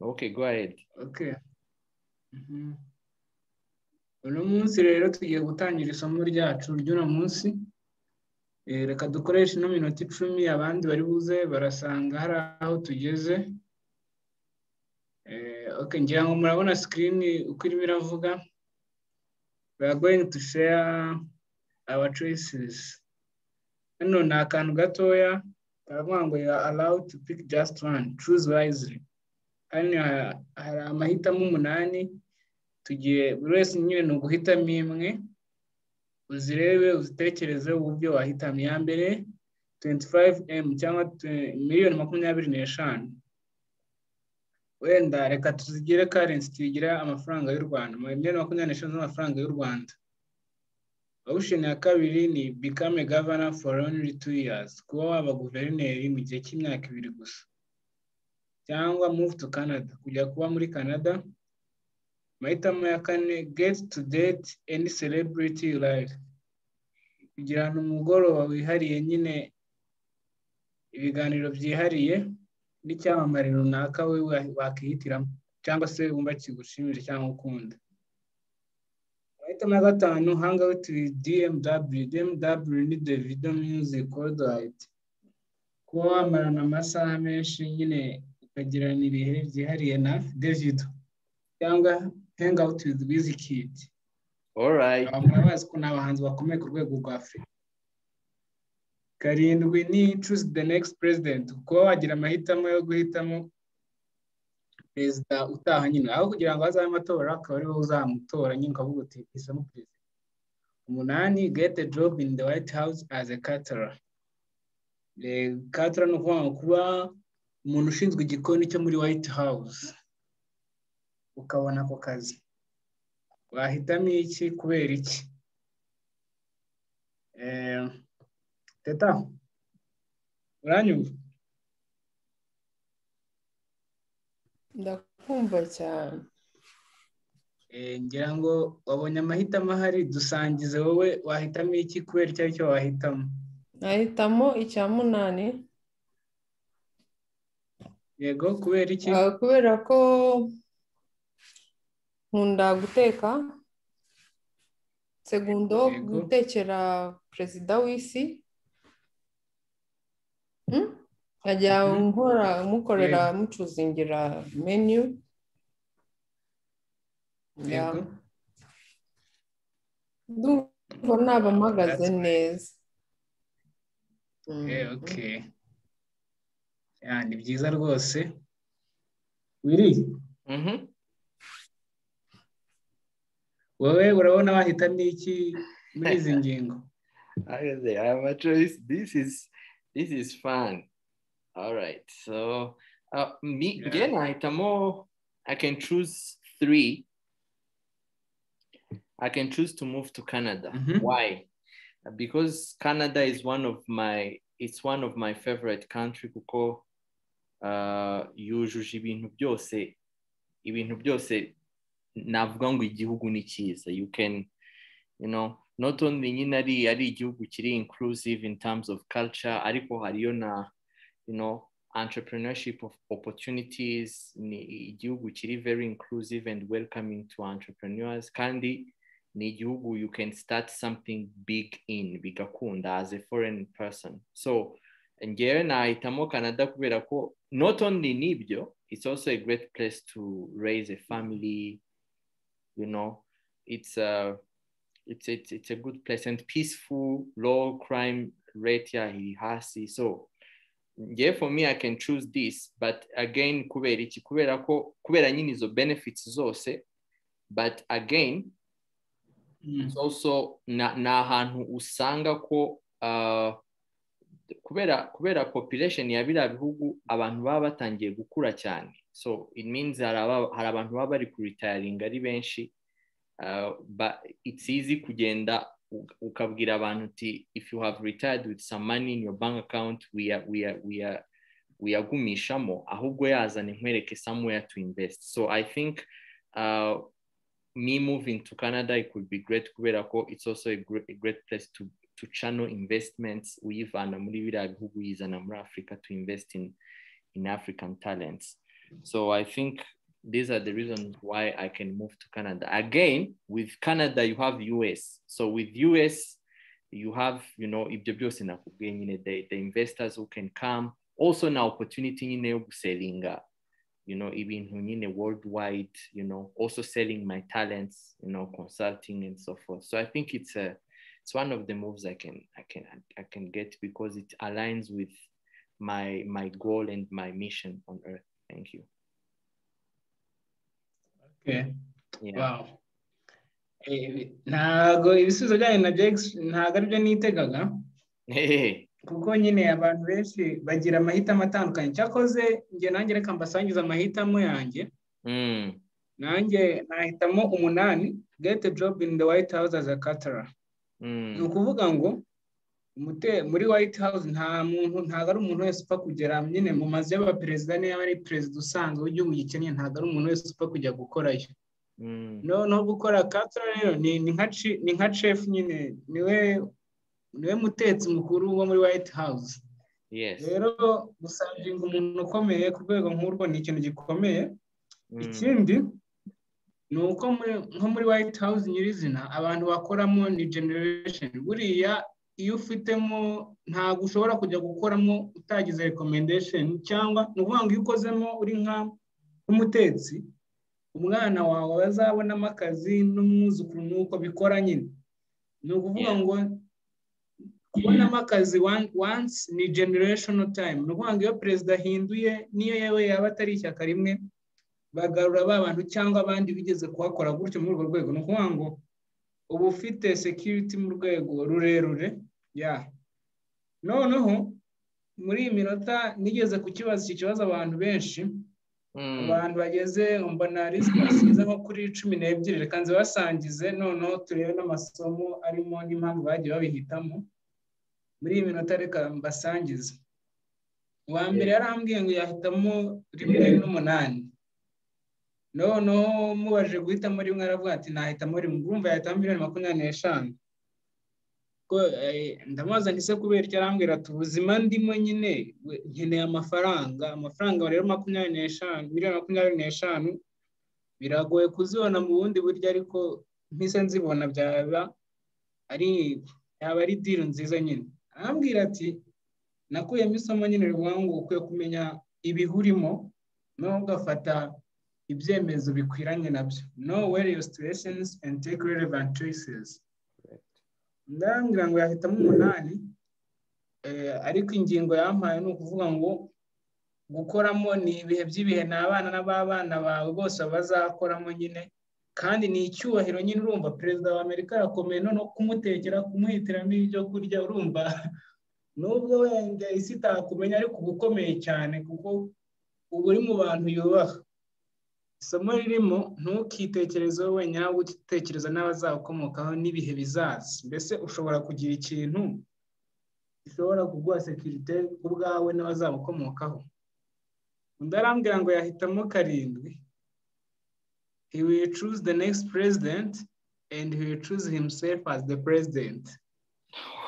Okay, go ahead. Okay. Uno munsi rero tugiye gutangira isomo ryacu ry'uno munsi. Reka dukoreshe ino minota 10, abandi bari buze barasanga hari aho tugeze. Okay, ngira ngo murabona screen uko irimo iravuga. We are going to share our choices. Hano ni akantu gatoya karavuga ngo you are allowed to pick just one. Choose wisely. Hano hari amahitamo 8. Tugiye buri wese nyine ni uguhitamo imwe, uzirebe uzitekereze uburyo wahitamo. Ya mbere 25M cyangwa miliyoni 25. Wenda reka tuzigire currency, tugira amafaranga y'u Rwanda, miliyoni 25 z'amafaranga y'u Rwanda. Option ya kabiri ni become a governor for only 2 years, kuba waba guverineri mu gihe cy'imyaka 2 gusa. Cyangwa move to Canada, kujya kuba muri Canada. Mahitamo ya kane, get to date any celebrity you like, kugirana umugoroba wihariye, nyine ibiganiro byihariye n'icyamamare runaka we wakihitiramo cyangwa se wumva kigushimije cyangwa ukunda. Mahitamo ya gatanu, hang out with DMW ni Davido Music Worldwide, kuba wamarana amasaha menshi nyine ukagirana ibihe byihariye na Davido. Cyangwa hang out with Wizkid. All right. Murabazi ko n'abahanzi bakomeye ku rwego rwa Afurika. 7 ni choose the next president, kuba wagira amahitamo yo guhitamo perezida utaha nyine, aho kugira ngo hazabe amatora akaba ari wowe uzamutora nyine ukavuga uti isamo perezida. 8 get a job in the White House as a caterer. Caterer ni ukuvuga kuba umuntu ushinzwe igikoni cyo muri White House, ukabona ako kazi. Wahitamo iki kubera iki? Teta, uranyumva? Ndakumva cyane. Ngira ngo wabonye amahitamo ahari, dusangize wowe wahitamo iki kubera icyo aricyo wahitamo. Nahitamo icya 8. Yego, kubera iki? Kubera ko nkunda guteka. Segundo, gutekera perezida w'isi. Ajya mukorera mucuzingira menu. Yego. Ndumva nabamagaze neza. Okay. Ni byiza rwose. Wiri? Wowe urabona wahitamo iki muri izi ngingo? I have a choice. This is fun. All right. So me again, I can choose 3. I can choose to move to Canada. Why? Because Canada is one of my favorite country kuko yujuje ibintu byose navuga ngo igihugu ni cyiza. You can, not only nyine ari igihugu kiri inclusive in terms of culture, ariko hariyo na entrepreneurship of opportunities. Ni igihugu kiri very inclusive and welcoming to entrepreneurs, kandi ni igihugu you can start something big in, bigakunda as a foreign person. So ngewe nahitamo Canada kubera ko not only nibyo, it's also a great place to raise a family. It's a good place and peaceful, low crime rate ya hasi. So yeah, for me I can choose this, but again kubera nyine izo benefits zose, but again it's also na ahantu usanga ko kubera population ya biriya bihugu abantu baba batangiye gukura cyane. So it means hari abantu baba bari kuretiringa ari benshi, but it's easy kugenda ukabwira abantu uti if you have retired with some money in your bank account, uyagumishamo ahubwo yazana nkwereke somewhere to invest. So I think me moving to Canada, it could be great kubera ko it's also a great place to channel investments. Uyivana muri biriya bihugu yizana muri Africa to invest in African talents. So I think these are the reasons why I can move to Canada. Again, with Canada, you have US. So with US, you have, the investors who can come. Also an opportunity in selling, even worldwide, also selling my talents, consulting and so forth. So I think it's one of the moves I can get because it aligns with my goal and my mission on earth. Thank you. Okay. Yeah. Wow. Ntago ibisubizo byanyu na Jex ntago aribyo nitegaga kuko nyine abantu benshi bagira amahitamo atandukanye. Cyakoze njye nanjye reka mbasangiza amahitamo yanjye. Nanjye nahitamo 8, get a job in the White House as a caterer. Ni ukuvuga ngo muri White House ntago ari umuntu wese upfa kugera nyine mu mazu y'abaperezida niba ari perezida usanzwe w'igihugu gikennye, ntago ari umuntu wese upfa kujya gukorayo. No gukora caterer rero ni nka chef nyine, niwe mutetsi mukuru wo muri White House. Yes. Rero gusanginga umuntu ukomeye ku rwego nk'urwo ni ikintu gikomeye. Ikindi ni uko nko muri White House nyirizina abantu bakoramo ni generation. Buriya iyo ufitemo ntabwo ushobora kujya gukoramo utagize recommendation, cyangwa ni ukuvuga ngo iyo ukozemo uri nk'umutetsi, umwana wawe bazabonamo akazi n'umwuzukuru nuko bikora nyine. Ni ukuvuga ngo kubonamo akazi once ni generational time. Ni ukuvuga ngo iyo perezida ahinduye, niyo yewe yaba atari ishyaka rimwe, bagarura ba bantu cyangwa abandi bigeze kuhakora gutyo muri urwo rwego. Ni ukuvuga ngo uba ufite security mu rwego rurerure. Noneho muri iyi minota nigeze kukibaza iki kibazo abantu benshi. Abantu bageze mbona liste isize nko kuri 12, reka nze basangize noneho turebe n'amasomo arimo n'impamvu bagiye babihitamo. Muri iyi minota reka mbasangize. Uwa mbere yarambwiye ngo yahitamo 8. Noneho mubaje guhitamo rimwe aravuga ati nahitamo rimwe. Urumva yahitamo 25. Ko ndamaza ntise kubera icyo arambwira ati ubuzima ndimo nyine nkeneye amafaranga rero 25 biragoye kuzibona mu bundi buryo, ariko mpise nzibona yaba ari deal nziza nyine. Arambwira ati nakuyemo isomo nyine rivuga ngo ukwiye kumenya ibihurimo no ugafata ibyemezo bikwiranye nabyo. Know where your situations and take relevant choices. Ndambwira ngo yahitamo 8, ariko ingingo yampaye ni ukuvuga ngo gukoramo ni ibihe by'ibihe n'abana bawe bose bazakoramo nyine, kandi ni icyubahiro nyine. Urumva perezida wa Amerika arakomeye, no kumutekera kumuhitiramo ibyo kurya. Urumva nubwo wenda isi itakumenya ariko ubukomeye cyane kuko ubu uri mu bantu yubaha. Isomo ririmo ntukitekerezeho wenyine, ahubwo utekereza n'abazakomokaho n'ibihe bizaza. Mbese ushobora kugira ikintu gishobora kuguha security ubwawe n'abazakomokaho. Undi arambwira ngo yahitamo 7. He will choose the next president and he will choose himself as the president.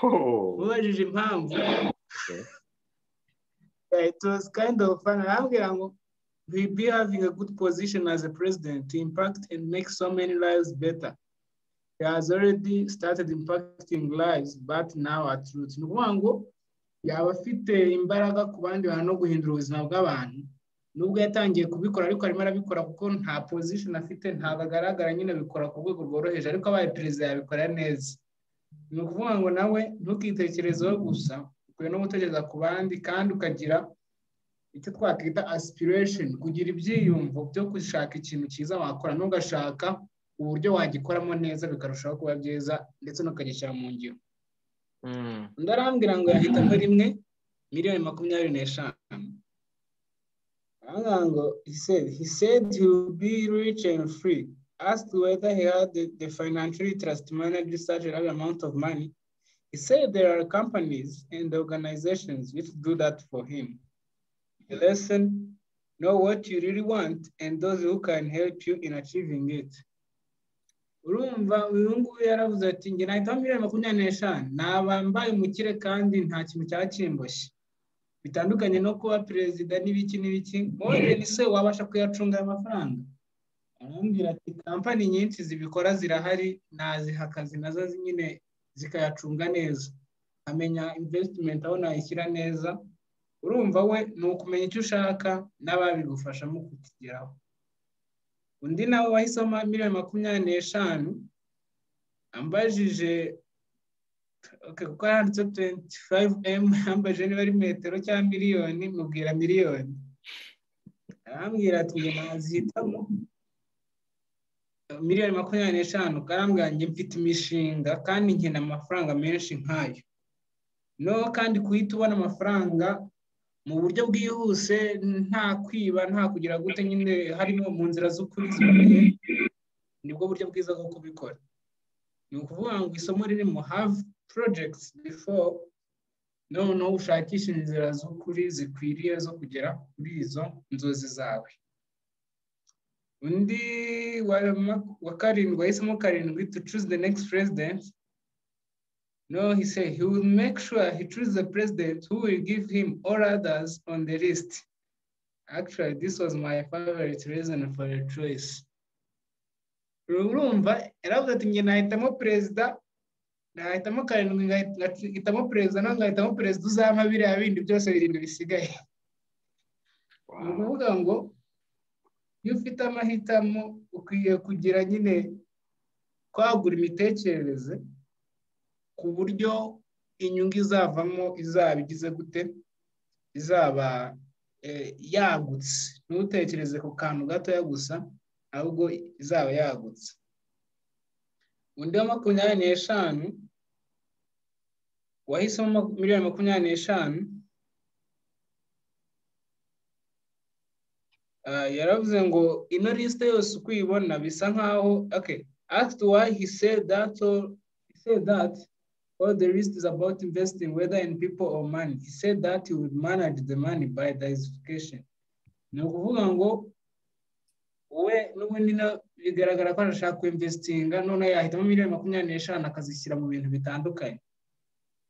Ubajije impamvu. It was kind of fun. Arambwira ngo we'll be having a good position as a president to impact and make so many lives better. He has already started impacting lives, but now at roots. Ni ukuvuga ngo yaba afite imbaraga ku bandi bantu no guhindura ubuzima bw'abantu. Nubwo yatangiye kubikora, ariko arimo arabikora kuko nta position afite, ntabwo agaragara nyine abikora ku rwego rworoheje, ariko abaye perezida yabikora neza. Ni ukuvuga ngo nawe ntukitekerezeho gusa, ukwiye no gutekereza ku bandi, kandi ukagira icyo twakwita aspiration, kugira ibyiyumvo byo gushaka ikintu cyiza wakora, n'ugashaka uburyo wagikoramo neza bikarushaho kuba byiza, ndetse n'ukagishyira mu ngiro. Ndarambwira ngo yahitamo 1,25,000,000. He said he would be rich and free. Asked whether he had the financial interest to manage such a large amount of money, he said there are companies and organizations which do that for him. The lesson: know what you really want and those who can help you in achieving it. Urumva uyu nguyu yaravuze ati njye nahitamo 25,000, naba mbaye umukire kandi nta kintu cyakimboshye. bitandukanye no kuba perezida n'ibiki wowe ni se wabasha kuyacunga aya mafaranga. Arambwira ati kampani nyinshi zibikora zirahari, naziha akazi nazo nyine zikayacunga neza, amenya investment aho nayishyira neza. Urumva we ni ukumenya icyo ushaka n'ababigufashamo kukigeraho. Undi nawe wahisemo $25,000 ambajije kuko handitse 25M, ambajije niba ari metero cyangwa miliyoni, mubwira miliyoni. Arambwira ati njye nazihitamo $25,000, karambwira njye mfite imishinga kandi nkena amafaranga menshi nkayo. No kandi kuhita ubona amafaranga mu buryo bwihuse, nta kwiba, nta kugira gute, nyine harimo mu nzira z'ukuri ziboneye, nibwo buryo bwiza bwo kubikora. Ni ukuvuga ngo isomo ririmo have projects before, noneho ushakisha inzira z'ukuri zikwiriye zo kugera kuri izo nzozi zawe. Undi wa karindwi wahisemo karindwi, to choose the next president. No, he said he will make sure he chooses the president who will give him all others on the list. Actually, this was my favorite reason for the choice. Urumva yaravuze ati njye nahitamo perezida, nahitamo karindwi, ngahitamo perezida, no ngahitamo perezida uzampa biriya bindi byose birindwi bisigaye. Ni ukuvuga ngo iyo ufite amahitamo ukwiye kugira nyine kwagura imitekerereze ku buryo inyungu izavamo izaba igize gute, izaba yagutse. Ntutekereze ku kantu gatoya gusa, ahubwo izaba yagutse. Undi wa 25 wahisemo $25,000, yaravuze ngo ino liste yose uko uyibona bisa nkaho asked why he said that all the list is about investing, whether in people or money. He said that he would manage the money by diversification. Ni ukuvuga ngo we n'ubundi bigaragara ko arashaka kuinvestinga, none yahitamo $25,000 akazishyira mu bintu bitandukanye.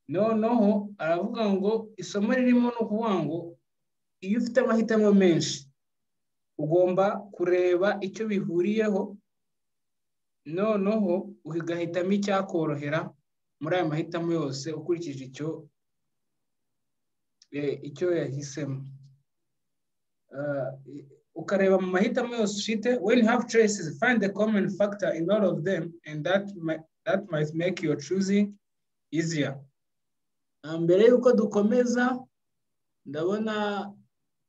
Noneho aravuga ngo isomo ririmo no kuvuga ngo iyo ufite amahitamo menshi ugomba kureba icyo bihuriyeho, noneho ugahitamo icyakorohera muri aya mahitamo yose ukurikije icyo yahisemo. Ukareba mu mahitamo yose ufite. When you have choices, find the common factor in all of them, and that might make your choosing easier. Mbere yuko dukomeza, ndabona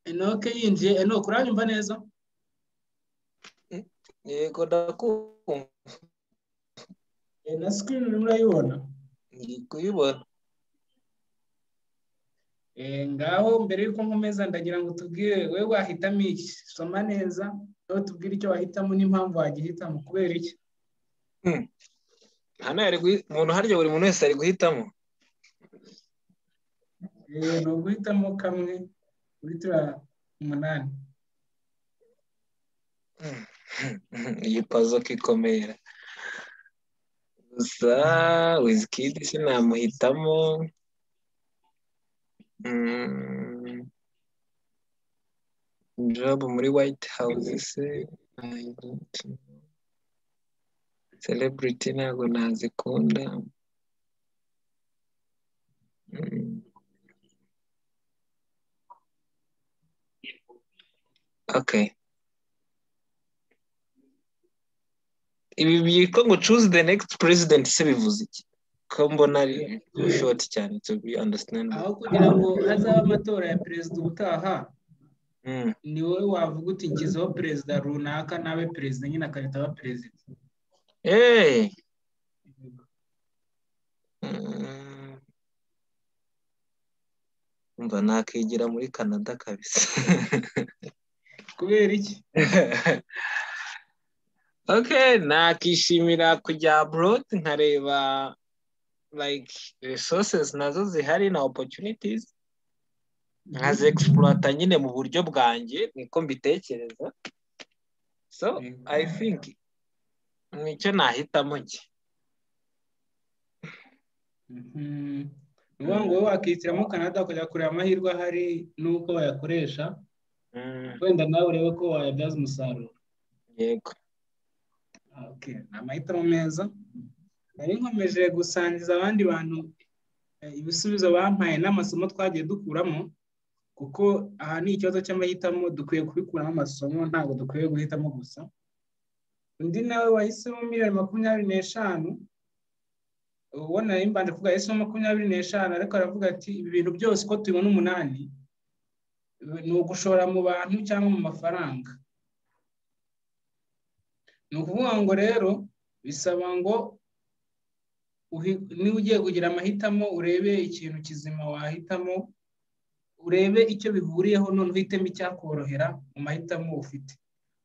Enoke yinjiye. Enoke, uranyumva neza? Yego ndakumva. Na screen urimo urayibona? Kuyibona. Ngaho mbere yuko nkomeza ndagira ngo tubwire wewe wahitamo iki. Soma neza, aho tubwire icyo wahitamo n'impamvu wagihitamo, kubera iki. Hano umuntu harya buri muntu wese ari guhitamo. Ni uguhitamo kamwe kuri 8. Iyi puzzle kikomera. Gusa Wizkid sinamuhitamo. Job muri White House se, I don't know. Celebrity ntabwo nazikunda. Okay. Ibi byiko ngo choose the next president se bivuze iki? Ko mbona ari short cyane to be understand. Aho kugira ngo hazaba amatora ya perezida ubutaha, ni wowe wavuga uti ngizeho perezida runaka nabe perezida nyine akahita aba perezida. Umva nakigira muri Canada kabisa. Kubera iki? Okay, nakishimira kujya abroad nkareba like resources nazo zihari na opportunities, nkaze exploit nyine mu buryo bwanjye, niko mbitekereza. So I think nicyo nahitamo nge. Ni ni ukuvuga ngo wowe wakihitiramo Canada ukajya kureba amahirwe ahari n'uko wayakoresha wenda nawe urebe ko wayabyaza umusaruro. Yego. Okay, ni amahitamo meza. Nari nkomeje gusangiza abandi bantu ibisubizo bampaye n'amasomo twagiye dukuramo, kuko aha ni ikibazo cy'amahitamo, dukwiye kubikuramo amasomo, ntabwo dukwiye guhitamo gusa. Undi nawe wahisemo 25,000, ubona imbanje kuvuga yahisemo 25,000, ariko aravuga ati ibi bintu byose ko tubibona 8 ni ugushora mu bantu cyangwa mu mafaranga. Ni ukuvuga ngo rero bisaba ngo niba ugiye kugira amahitamo urebe ikintu kizima wahitamo, urebe icyo bihuriyeho, none uhitemo icyakorohera mu mahitamo ufite.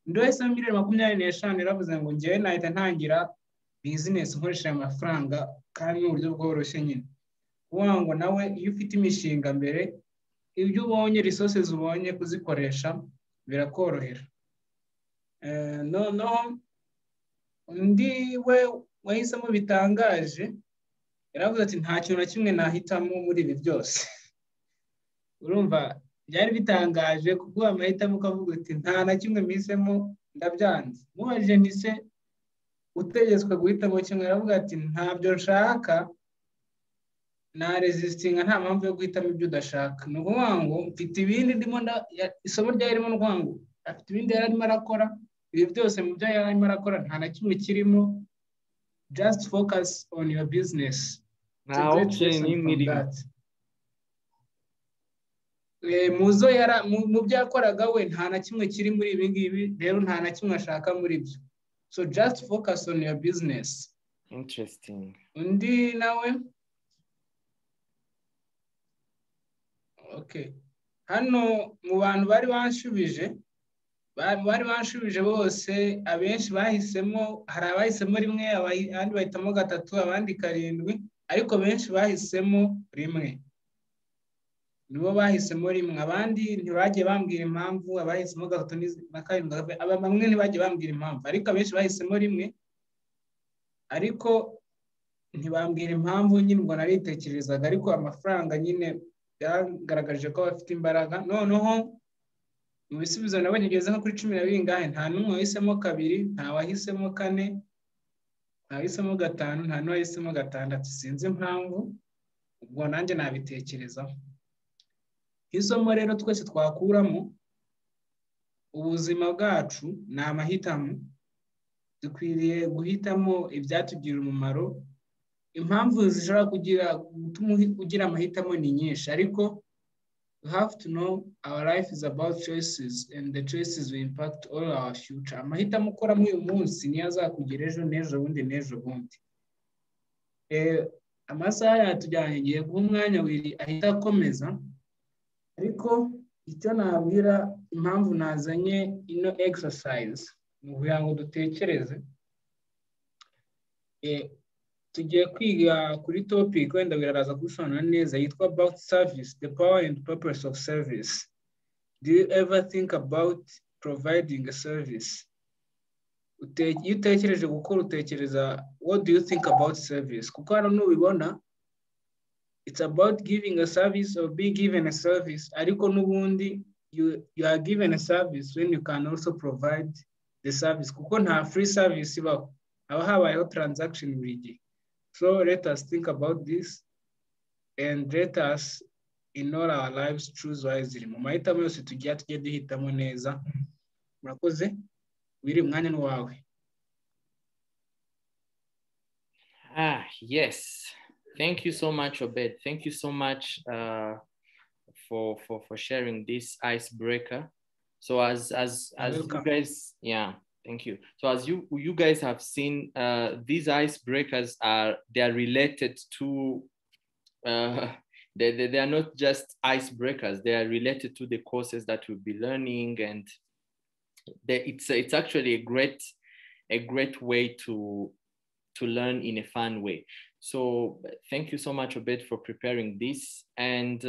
Undi wese 25,000 yaravuze ngo njyewe nahita ntangira business nkoresheje amafaranga kandi n'uburyo bworoshye nyine. Kuvuga ngo nawe iyo ufite imishinga mbere, ibyo ubonye resources ubonye kuzikoresha birakorohera. No, undi we wahisemo bitangaje yaravuze ati nta kintu na kimwe nahitamo muri ibi byose. Urumva byari bitangaje kuko amahitamo ukavuga ati nta na kimwe mpisemo ndabyanze. Mubajije nti se utegetswe guhitamo kimwe, aravuga ati ntabyo nshaka, na resistinga, nta mpamvu yo guhitamo ibyo udashaka. Ni ukuvuga ngo mfite ibindi ndimo isomo ryarimo ngo afite ibindi yari arimo arakora, ibi byose mu byo yari arimo arakora nta na kimwe kirimo. Just focus on your business. Mu byo yakoraga we nta na kimwe kiri muri ibi ngibi, rero nta na kimwe ashaka muri byo. So just focus on your business. Interesting. Undi nawe okay, hano mu bantu bari banshubije bose, abenshi bahisemo, hari abahisemo rimwe, abandi bahitamo 3, abandi 7, ariko benshi bahisemo rimwe. Nibo bahisemo rimwe, abandi ntibagiye bambwira impamvu. Abahisemo 3 na 7, bamwe ntibagiye bambwira impamvu, ariko abenshi bahisemo rimwe, ariko ntibambwira impamvu. Nyine ngo naritekerezaga, ariko amafaranga nyine byagaragaje ko bafite imbaraga. Noneho mu bisubizo nabonye bigeze nko kuri 10 na bingahe, nta n'umwe wahisemo 2, nta wahisemo 4, nta wahisemo 5, nta n'uwahisemo 6. Sinzi impamvu, ubwo nanjye nabitekerezaho. Isomo rero twese twakuramo, ubuzima bwacu ni amahitamo, dukwiriye guhitamo ibyatugirira umumaro. Impamvu zishobora gutuma ugira amahitamo ni nyinshi, ariko we have to know our life is about choices, and the choices will impact all our future. Amahitamo ukora muri uyu munsi niyo azakugira ejo, n'ejo bundi, n'ejo bundi. Amasaha yatujyanye, ngiye guha umwanya wiri ahita akomeza, ariko icyo nabwira, impamvu nazanye ino exercise ni ukugira ngo dutekereze. Tugiye kwiga kuri topic wenda biraza gusobanura neza, yitwa about service, the power and purpose of service. Do you ever think about providing a service? Iyo utekereje gukora, utekereza what do you think about service? Kuko hano nubibona, it's about giving a service or being given a service, ariko n'ubundi you are given a service when you can also provide the service, kuko nta free service ibaho, haba habayeho transaction buri gihe. So let us think about this, and let us in all our lives choose wisely. Mu mahitamo yose tujye duhitamo neza. Murakoze, wiri mwanya n'wawe. Yes. Thank you so much, Obed. Thank you so much for sharing this icebreaker. So as you guys, thank you. So as you guys have seen, these icebreakers they are related to they are not just icebreakers. They are related to the courses that we'll be learning, and it's actually a great way to learn in a fun way. So thank you so much, Obed, for preparing this. And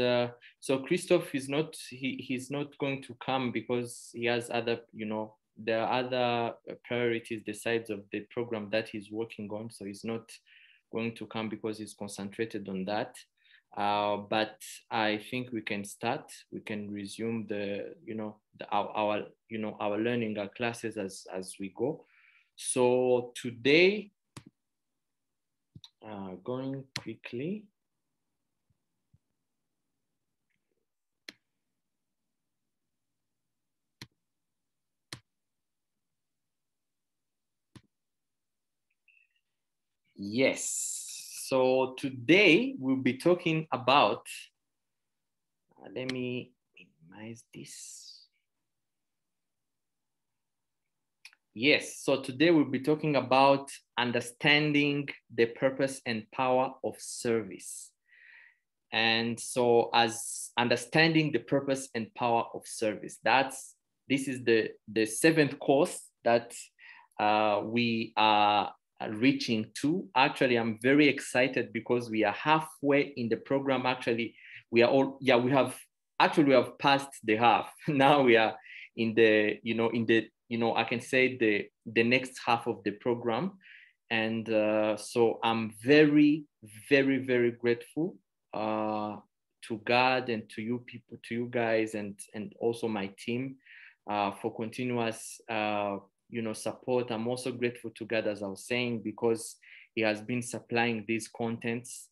so Christoph is he's not going to come because he has other, there are other priorities, the sides of the program that he's working on. So he's not going to come because he's concentrated on that. But I think we can start. We can resume our learning, our classes as we go. So today, going quickly. Yes. So today we'll be talking about, let me minimize this. Yes, so today we'll be talking about understanding the purpose and power of service. And so as understanding the purpose and power of service, this is the 7th course that we are reaching to. Actually, I'm very excited because we are halfway in the program. Actually, we have passed the half. Now we are in the, I can say the next half of the program. And so I'm very, very, very grateful to God and to you people, to you guys, and also my team for continuous support. I'm also grateful to God, as I was saying, because He has been supplying these contents.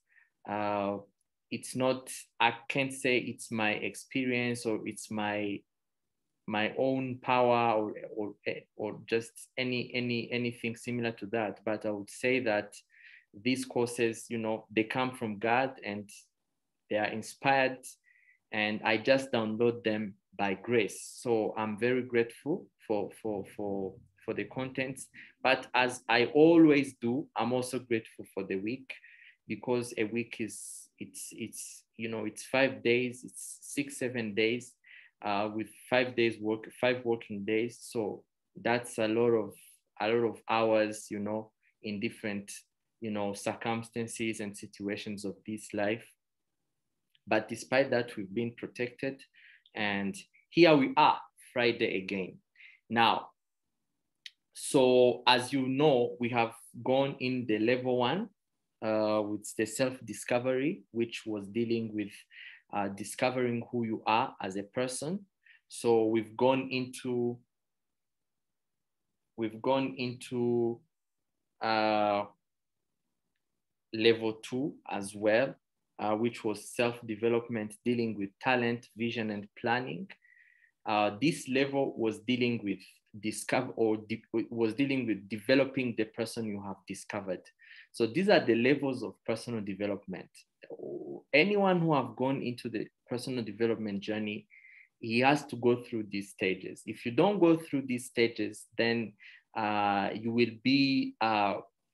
It's not, I can't say it's my experience or it's my own power or just anything similar to that, but I would say that these courses, they come from God and they are inspired, and I just download them by grace. So I'm very grateful for the contents. But as I always do, I'm also grateful for the week, because a week it's 5 days, it's 6-7 days, with 5 days work, 5 working days. So that's a lot of hours, in different, circumstances and situations of this life. But despite that, we've been protected, and here we are, Friday again. Now, so as you know, we have gone in the level 1 with the self-discovery, which was dealing with discovering who you are as a person. So we've gone into level 2 as well, which was self-development, dealing with talent, vision, and planning. This level was dealing with developing the person you have discovered. So these are the levels of personal development. Anyone who have gone into the personal development journey, he has to go through these stages. If you don't go through these stages, then you will be,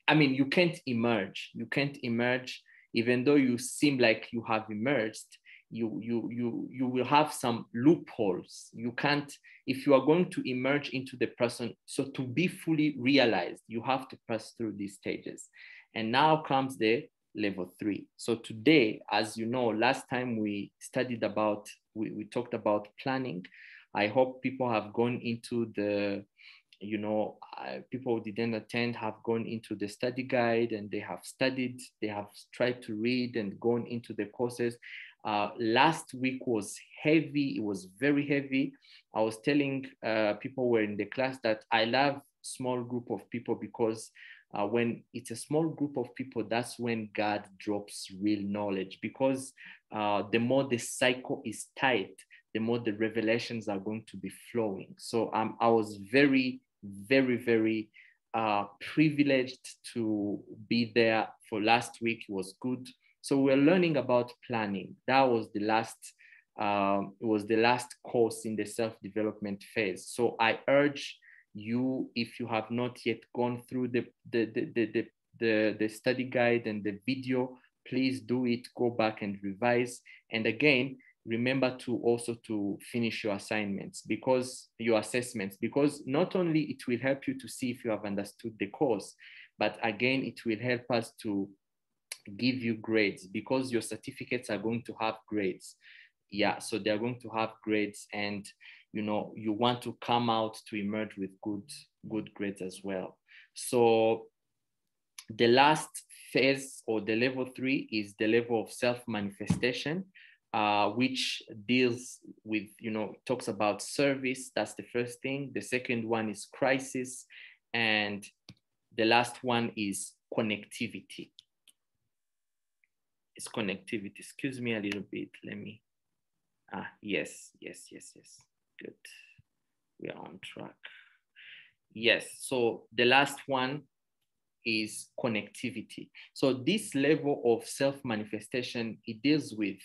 you can't emerge. You can't emerge, even though you seem like you have emerged. You will have some loopholes. You can't, if you are going to emerge into the person, so to be fully realized, you have to pass through these stages. And now comes the level 3. So today, as you know, last time we studied about, we talked about planning. I hope people have gone into the, people who didn't attend have gone into the study guide, and they have studied, they have tried to read and gone into the courses. Last week was heavy. It was very heavy. I was telling people who were in the class that I love small group of people, because when it's a small group of people, that's when God drops real knowledge, because the more the cycle is tight, the more the revelations are going to be flowing. So I was very, very, very privileged to be there for last week. It was good. So we're learning about planning. That was the last, it was the last course in the self-development phase. So I urge you, if you have not yet gone through the study guide and the video, please do it. Go back and revise. And again, remember to also to finish your assignments, because your assessments, because not only it will help you to see if you have understood the course, but again, it will help us to give you grades, because your certificates are going to have grades. Yeah, so they're going to have grades, and you want to come out to emerge with good grades as well. So The last phase, or the level 3, is the level of self-manifestation, which deals with, talks about service. That's the first thing. The second one is crisis. And the last one is connectivity. It's connectivity. Excuse me a little bit. Let me. Yes. Good. We are on track. Yes. So the last one is connectivity. So this level of self-manifestation, it deals with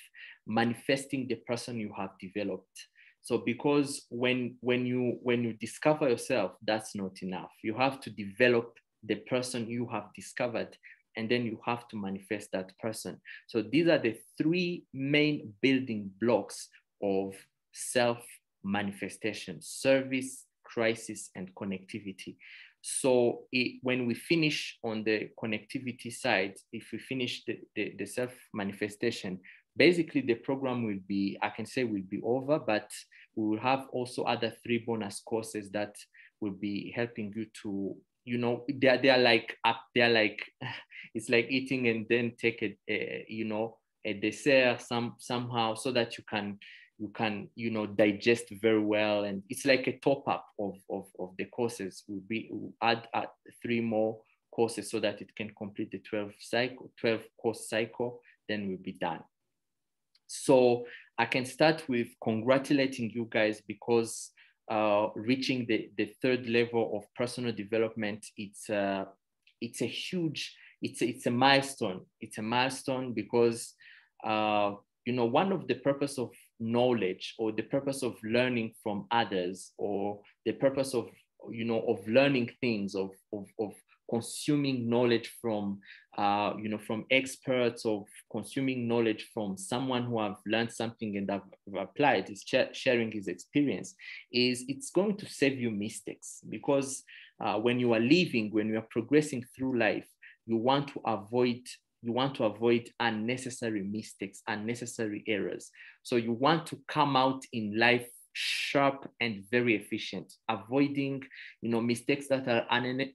manifesting the person you have developed. So because when you discover yourself, that's not enough. You have to develop the person you have discovered, and then you have to manifest that person. So these are the 3 main building blocks of self-manifestation: service, crisis, and connectivity. So when we finish on the connectivity side, if we finish the self-manifestation, basically the program will be, I can say, will be over, but we will have also other 3 bonus courses that will be helping you to, they're like it's like eating and then take a dessert somehow, so that you can digest very well. And it's like a top up of the courses. We'll add 3 more courses so that it can complete the 12 course cycle, then we'll be done. So I can start with congratulating you guys, because reaching the 3rd level of personal development, it's a milestone. It's a milestone because one of the purpose of knowledge, or the purpose of learning from others, or the purpose of learning things, of consuming knowledge from from experts, of consuming knowledge from someone who have learned something and have applied, is sharing his experience, is it's going to save you mistakes. Because when you are progressing through life, you want to avoid unnecessary mistakes, unnecessary errors. So you want to come out in life sharp and very efficient, avoiding mistakes that are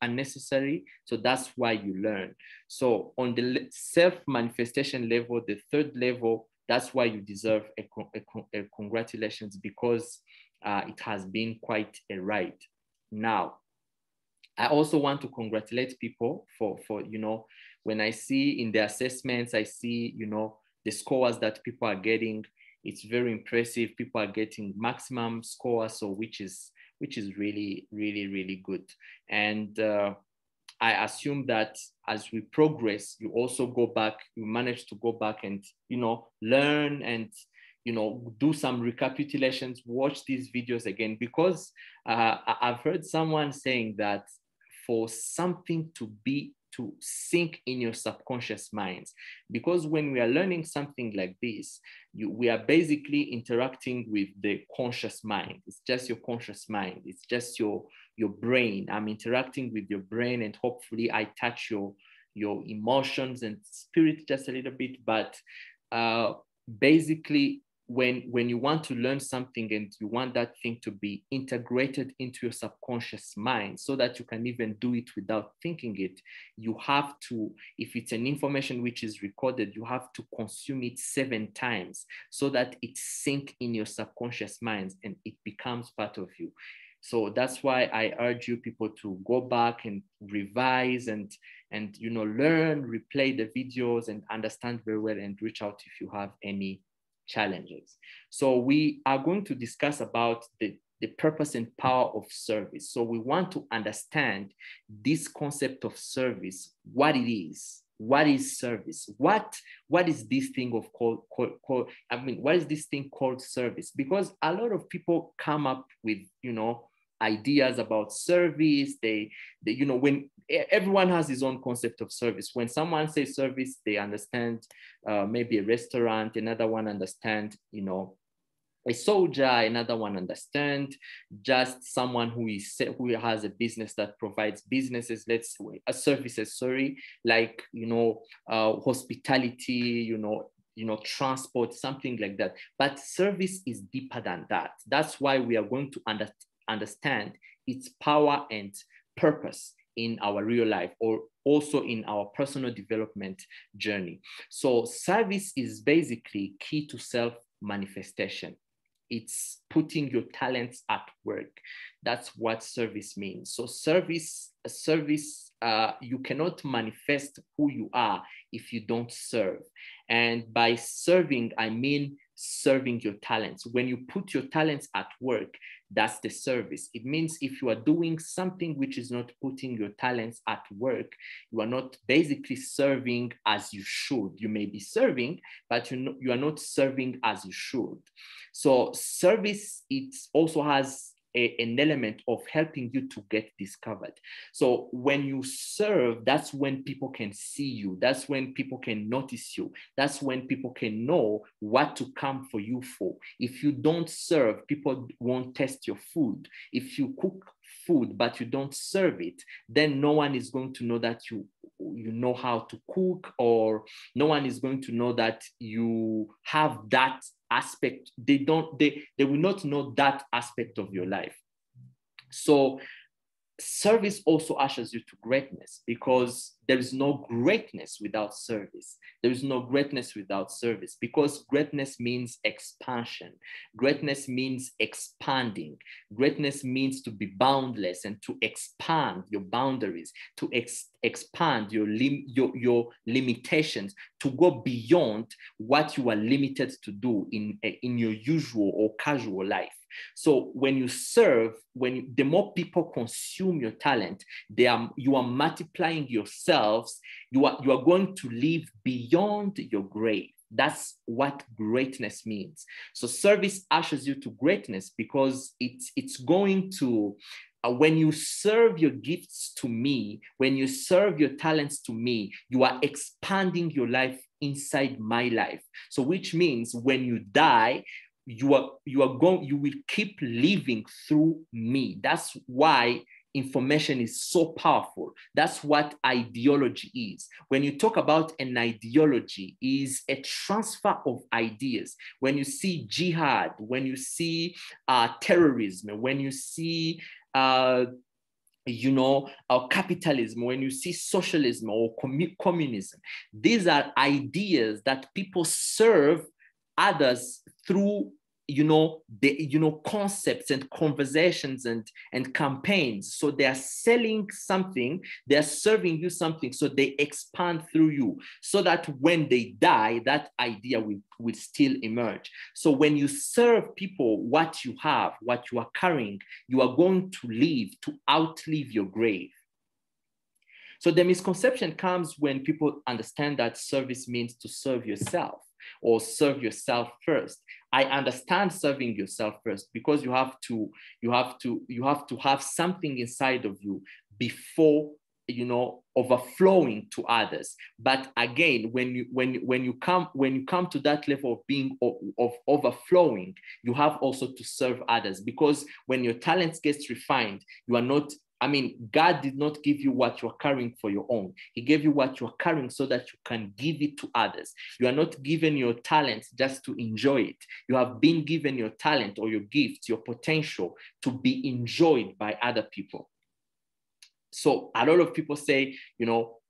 unnecessary. So that's why you learn. So on the self-manifestation level, the 3rd level, that's why you deserve a congratulations, because it has been quite a ride. Now, I also want to congratulate people for when I see in the assessments, I see the scores that people are getting. It's very impressive. People are getting maximum scores, so which is really, really, really good. And I assume that as we progress, you manage to go back and learn and do some recapitulations, watch these videos again, because I've heard someone saying that for something to sink in your subconscious minds, because when we are learning something like this, we are basically interacting with the conscious mind. It's just your conscious mind. It's just your brain. I'm interacting with your brain, and hopefully I touch your emotions and spirit just a little bit. But basically, when you want to learn something and you want that thing to be integrated into your subconscious mind so that you can even do it without thinking it, you have to, if it's an information which is recorded, you have to consume it 7 times so that it sinks in your subconscious minds and it becomes part of you. So that's why I urge you people to go back and revise and learn, replay the videos and understand very well, and reach out if you have any challenges. So we are going to discuss about the purpose and power of service. So we want to understand this concept of service, what it is. What is service? What is this thing of what is this thing called service? Because a lot of people come up with ideas about service. They when everyone has his own concept of service. When someone says service, they understand maybe a restaurant. Another one understand a soldier. Another one understand just someone who has a business that provides businesses. Services. Sorry, like hospitality. Transport, something like that. But service is deeper than that. That's why we are going to understand its power and purpose in our real life, or also in our personal development journey. So service is basically key to self-manifestation. It's putting your talents at work. That's what service means. So you cannot manifest who you are if you don't serve. And by serving, I mean serving your talents. When you put your talents at work, that's the service. It means if you are doing something which is not putting your talents at work, you are not basically serving as you should. You may be serving, but you are not serving as you should. So service, it also has an element of helping you to get discovered. So when you serve, that's when people can see you. That's when people can notice you. That's when people can know what to come for you for. If you don't serve, people won't taste your food. If you cook food but you don't serve it, then no one is going to know that you know how to cook, or no one is going to know that you have that aspect. They will not know that aspect of your life. So service also ushers you to greatness, because there is no greatness without service. There is no greatness without service, because greatness means expansion. Greatness means expanding. Greatness means to be boundless and to expand your boundaries, to expand your limitations, to go beyond what you are limited to do in your usual or casual life. So when you serve, the more people consume your talent, you are multiplying yourselves. You are going to live beyond your grave. That's what greatness means. So service ushers you to greatness, because it's going to, when you serve your gifts to me, when you serve your talents to me, you are expanding your life inside my life. So which means when you die, you will keep living through me. That's why information is so powerful. That's what ideology is. When you talk about an ideology, is a transfer of ideas. When you see jihad, when you see terrorism, when you see capitalism, when you see socialism or communism, these are ideas that people serve others through concepts and conversations and campaigns. So they are selling something, they're serving you something, so they expand through you, so that when they die, that idea will still emerge. So when you serve people what you have, what you are carrying, you are going to live, to outlive your grave. So the misconception comes when people understand that service means to serve yourself or serve yourself first. I understand serving yourself first, because you have to have something inside of you before overflowing to others. But again, when you come to that level of being of overflowing, you have also to serve others, because when your talents gets refined, you are not, God did not give you what you're carrying for your own. He gave you what you're carrying so that you can give it to others. You are not given your talent just to enjoy it. You have been given your talent or your gifts, your potential, to be enjoyed by other people. So a lot of people say,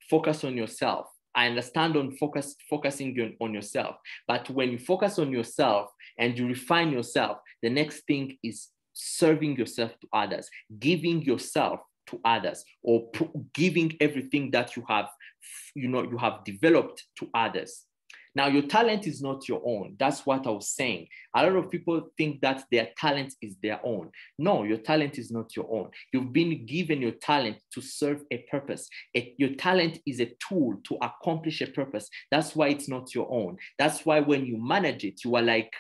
focus on yourself. I understand on focusing on yourself. But when you focus on yourself and you refine yourself, the next thing is serving yourself to others, giving yourself to others, or giving everything that you have developed to others. Now, your talent is not your own. That's what I was saying. A lot of people think that their talent is their own. No, your talent is not your own. You've been given your talent to serve a purpose. Your talent is a tool to accomplish a purpose. That's why it's not your own. That's why when you manage it, you are like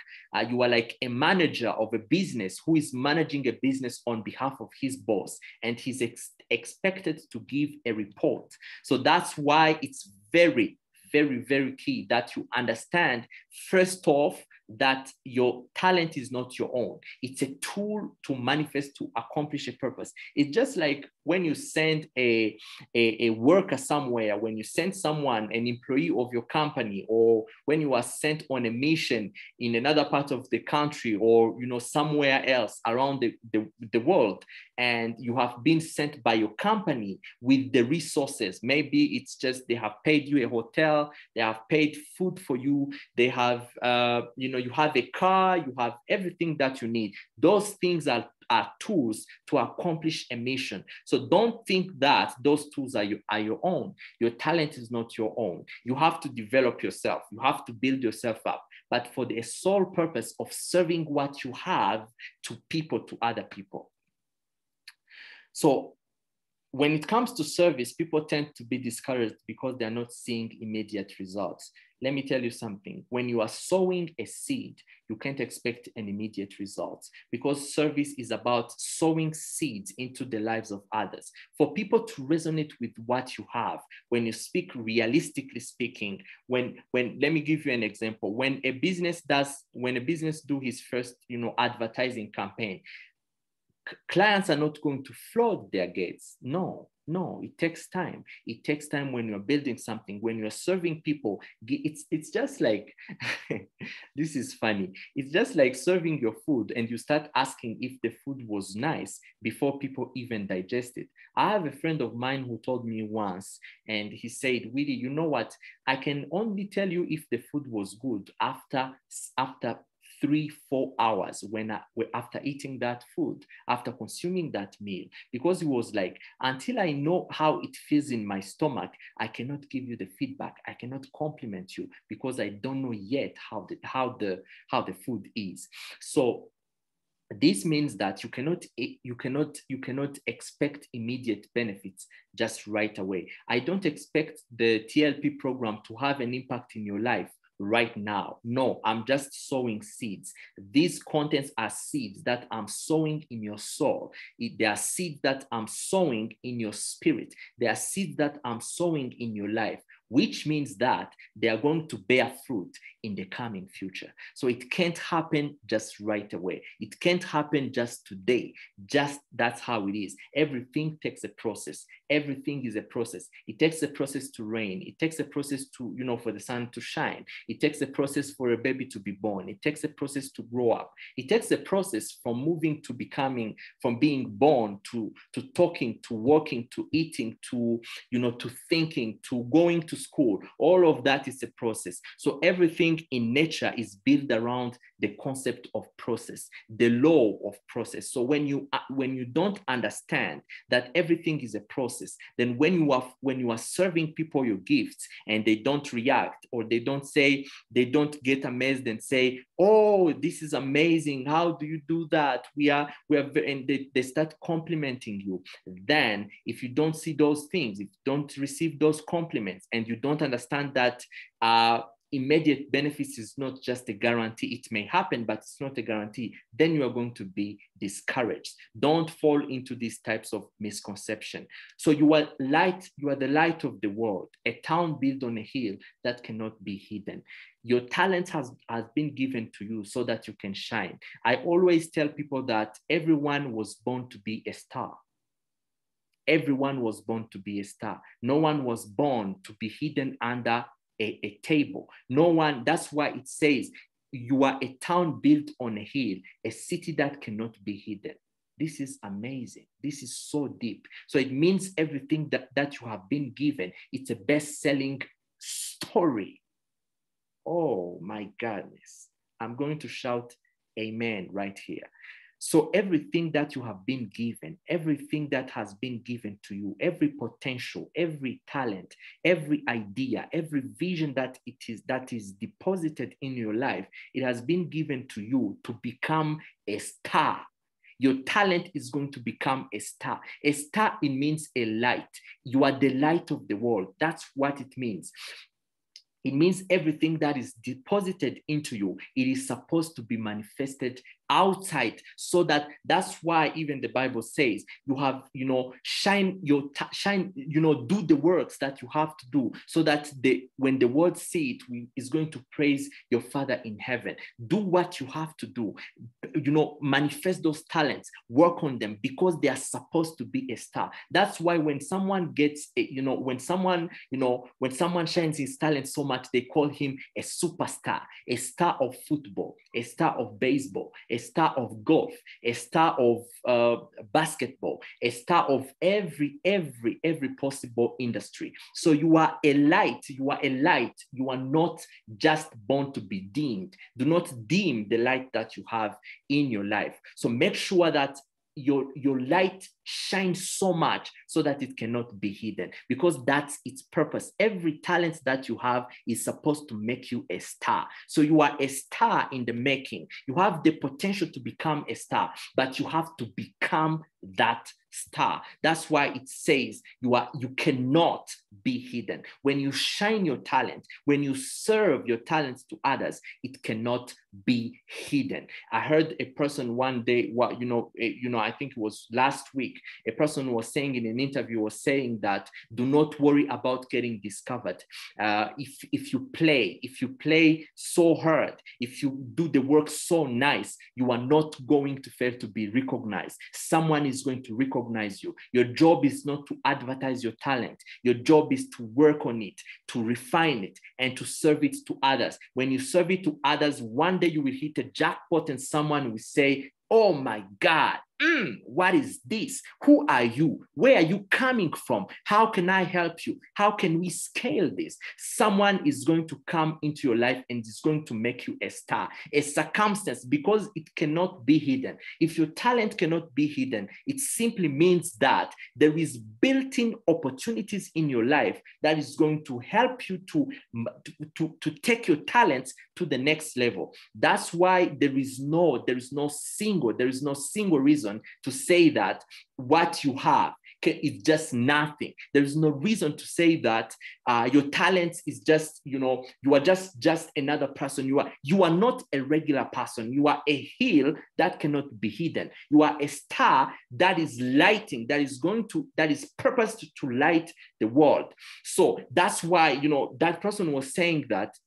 a manager of a business who is managing a business on behalf of his boss, and he's expected to give a report. So that's why it's very, very, very key that you understand, first off, that your talent is not your own. It's a tool to manifest, to accomplish a purpose. It's just like when you send a worker somewhere, when you send someone, an employee of your company, or when you are sent on a mission in another part of the country, or somewhere else around the world, and you have been sent by your company with the resources. Maybe it's just they have paid you a hotel, they have paid food for you, they have you have a car, you have everything that you need. Those things are tools to accomplish a mission. So don't think that those tools are your own. Your talent is not your own. You have to develop yourself. You have to build yourself up, but for the sole purpose of serving what you have to people, to other people. So when it comes to service, people tend to be discouraged because they're not seeing immediate results. Let me tell you something. When you are sowing a seed, you can't expect an immediate result, because service is about sowing seeds into the lives of others. For people to resonate with what you have, when you speak realistically speaking, when let me give you an example. When a business do his first, advertising campaign, clients are not going to flood their gates. No, it takes time. It takes time when you're building something, when you're serving people. It's just like, this is funny. It's just like serving your food and you start asking if the food was nice before people even digest it. I have a friend of mine who told me once, and he said, Willie, you know what? I can only tell you if the food was good after 3-4 hours after eating that food, after consuming that meal, because he was like, until I know how it feels in my stomach, I cannot give you the feedback. I cannot compliment you because I don't know yet how the food is. So this means that you cannot expect immediate benefits just right away. I don't expect the TLP program to have an impact in your life right now. No, I'm just sowing seeds. These contents are seeds that I'm sowing in your soul. They are seeds that I'm sowing in your spirit. They are seeds that I'm sowing in your life, which means that they are going to bear fruit in the coming future. So it can't happen just right away. It can't happen just today. Just that's how it is. Everything takes a process. Everything is a process. It takes a process to rain. It takes a process to, for the sun to shine. It takes a process for a baby to be born. It takes a process to grow up. It takes a process from moving to becoming, from being born to talking, to walking, to eating, to, to thinking, to going to school. All of that is a process. So everything in nature is built around the concept of process, the law of process. So when you don't understand that everything is a process, then when you are serving people your gifts and they don't react, or they don't get amazed and say, oh, this is amazing, how do you do that? And they start complimenting you. Then if you don't see those things, if you don't receive those compliments, and you don't understand that immediate benefits is not just a guarantee. It may happen, but it's not a guarantee. Then you are going to be discouraged. Don't fall into these types of misconception. So you are light. You are the light of the world, a town built on a hill that cannot be hidden. Your talent has been given to you so that you can shine. I always tell people that everyone was born to be a star. Everyone was born to be a star. No one was born to be hidden under a table. No one. That's why it says you are a town built on a hill, a city that cannot be hidden. This is amazing. This is so deep. So it means everything that you have been given, it's a best-selling story. Oh my goodness. I'm going to shout amen right here. So everything that you have been given, everything that has been given to you, every potential, every talent, every idea, every vision that is deposited in your life, it has been given to you to become a star. Your talent is going to become a star. A star, it means a light. You are the light of the world. That's what it means. It means everything that is deposited into you, it is supposed to be manifested outside, so that's why even the Bible says you have, shine, do the works that you have to do, so that when the world see it, is going to praise your Father in heaven. Do what you have to do, manifest those talents, work on them, because they are supposed to be a star. That's why when someone gets, when someone shines his talent so much, they call him a superstar, a star of football, a star of baseball, a star of golf, a star of basketball, a star of every possible industry. So you are a light. You are a light. You are not just born to be dimmed. Do not dim the light that you have in your life. So make sure that your light shines so much so that it cannot be hidden, because that's its purpose. Every talent that you have is supposed to make you a star. So you are a star in the making. You have the potential to become a star, but you have to become that star. That's why it says you cannot be hidden. When you shine your talent, when you serve your talents to others, it cannot be hidden. I heard a person one day, I think it was last week, a person was saying in an interview, was saying that do not worry about getting discovered. If you play so hard, if you do the work so nice, you are not going to fail to be recognized. Someone is going to recognize you. Your job is not to advertise your talent. Your job is to work on it, to refine it, and to serve it to others. When you serve it to others, one day you will hit a jackpot and someone will say, oh my God, what is this? Who are you? Where are you coming from? How can I help you? How can we scale this? Someone is going to come into your life and is going to make you a star, a circumstance, because it cannot be hidden. If your talent cannot be hidden, it simply means that there is built-in opportunities in your life that is going to help you to take your talents to the next level. That's why there is no single reason to say that what you have is just nothing. There is no reason to say that your talent is just, you are just another person. You are not a regular person. You are a hill that cannot be hidden. You are a star that is lighting, that is purposed to light the world. So that's why, that person was saying that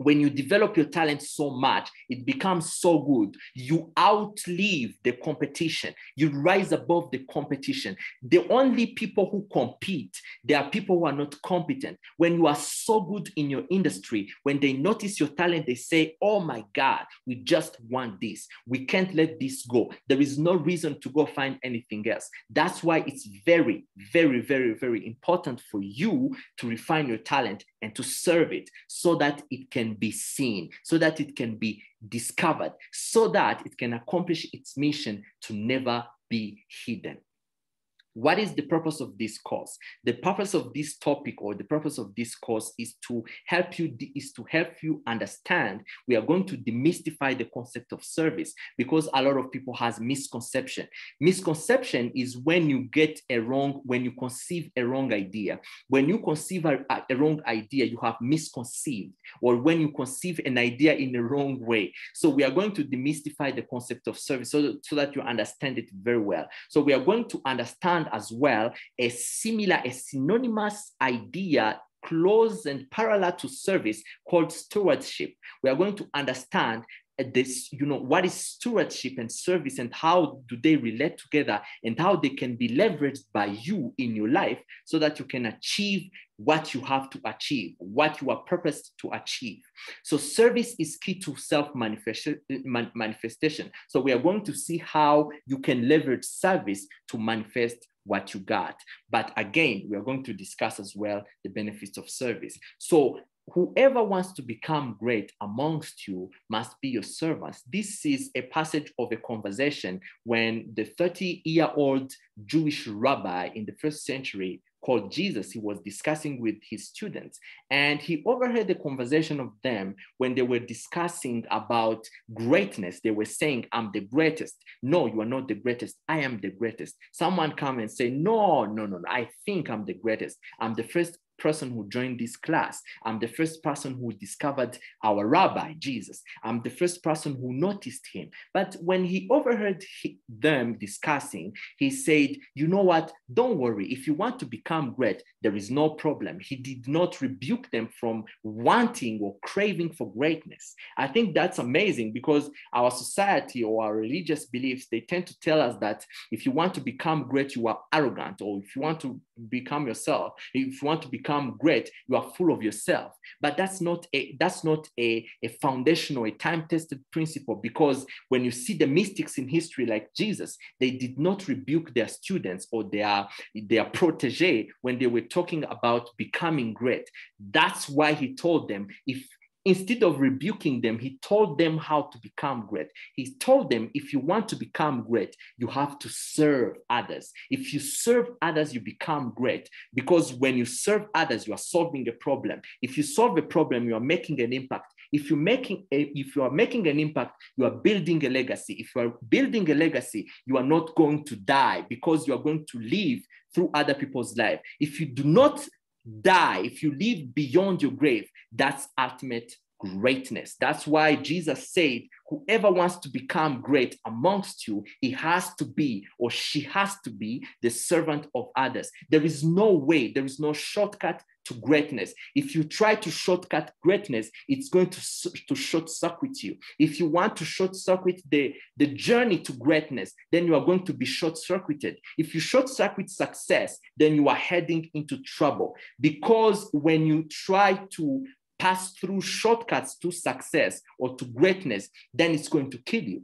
when you develop your talent so much, it becomes so good. You outlive the competition. You rise above the competition. The only people who compete, they are people who are not competent. When you are so good in your industry, when they notice your talent, they say, oh my God, we just want this. We can't let this go. There is no reason to go find anything else. That's why it's very, very, very, very important for you to refine your talent and to serve it so that it can be seen, so that it can be discovered, so that it can accomplish its mission to never be hidden. What is the purpose of this course? The purpose of this topic, or the purpose of this course, is to help you understand. We are going to demystify the concept of service, because a lot of people has misconception. Misconception is when you conceive a wrong idea. When you conceive a wrong idea, you have misconceived, or when you conceive an idea in the wrong way. So we are going to demystify the concept of service so that you understand it very well. So we are going to understand as well a synonymous idea, close and parallel to service, called stewardship. We are going to understand this, what is stewardship and service, and how do they relate together, and how they can be leveraged by you in your life so that you can achieve what you have to achieve, what you are purposed to achieve. So service is key to self-manifestation. So we are going to see how you can leverage service to manifest what you got. But again, we are going to discuss as well the benefits of service. So whoever wants to become great amongst you must be your servants. This is a passage of a conversation when the 30-year-old Jewish rabbi in the first century called Jesus, he was discussing with his students, and he overheard the conversation of them when they were discussing about greatness. They were saying, I'm the greatest. No, you are not the greatest. I am the greatest. Someone come and say, no, I think I'm the greatest. I'm the first person who joined this class. I'm the first person who discovered our rabbi, Jesus. I'm the first person who noticed him. But when he overheard them discussing, he said, you know what? Don't worry. If you want to become great, there is no problem. He did not rebuke them from wanting or craving for greatness. I think that's amazing, because our society or our religious beliefs, they tend to tell us that if you want to become great, you are arrogant, or if you want to become yourself, if you want to become great, you are full of yourself. But that's not a foundational, a time-tested principle, because when you see the mystics in history like Jesus, they did not rebuke their students or their protege when they were talking about becoming great. That's why he told them, instead of rebuking them, he told them how to become great. He told them, if you want to become great, you have to serve others. If you serve others, you become great. Because when you serve others, you are solving a problem. If you solve a problem, you are making an impact. If you are making an impact, you are building a legacy. If you are building a legacy, you are not going to die, because you are going to live through other people's life. If you do not die, if you live beyond your grave, that's ultimate greatness. That's why Jesus said, whoever wants to become great amongst you, he has to be, or she has to be, the servant of others. There is no way, there is no shortcut to greatness. If you try to shortcut greatness, it's going to short circuit you. If you want to short circuit the journey to greatness, then you are going to be short circuited. If you short circuit success, then you are heading into trouble, because when you try to pass through shortcuts to success or to greatness, then it's going to kill you,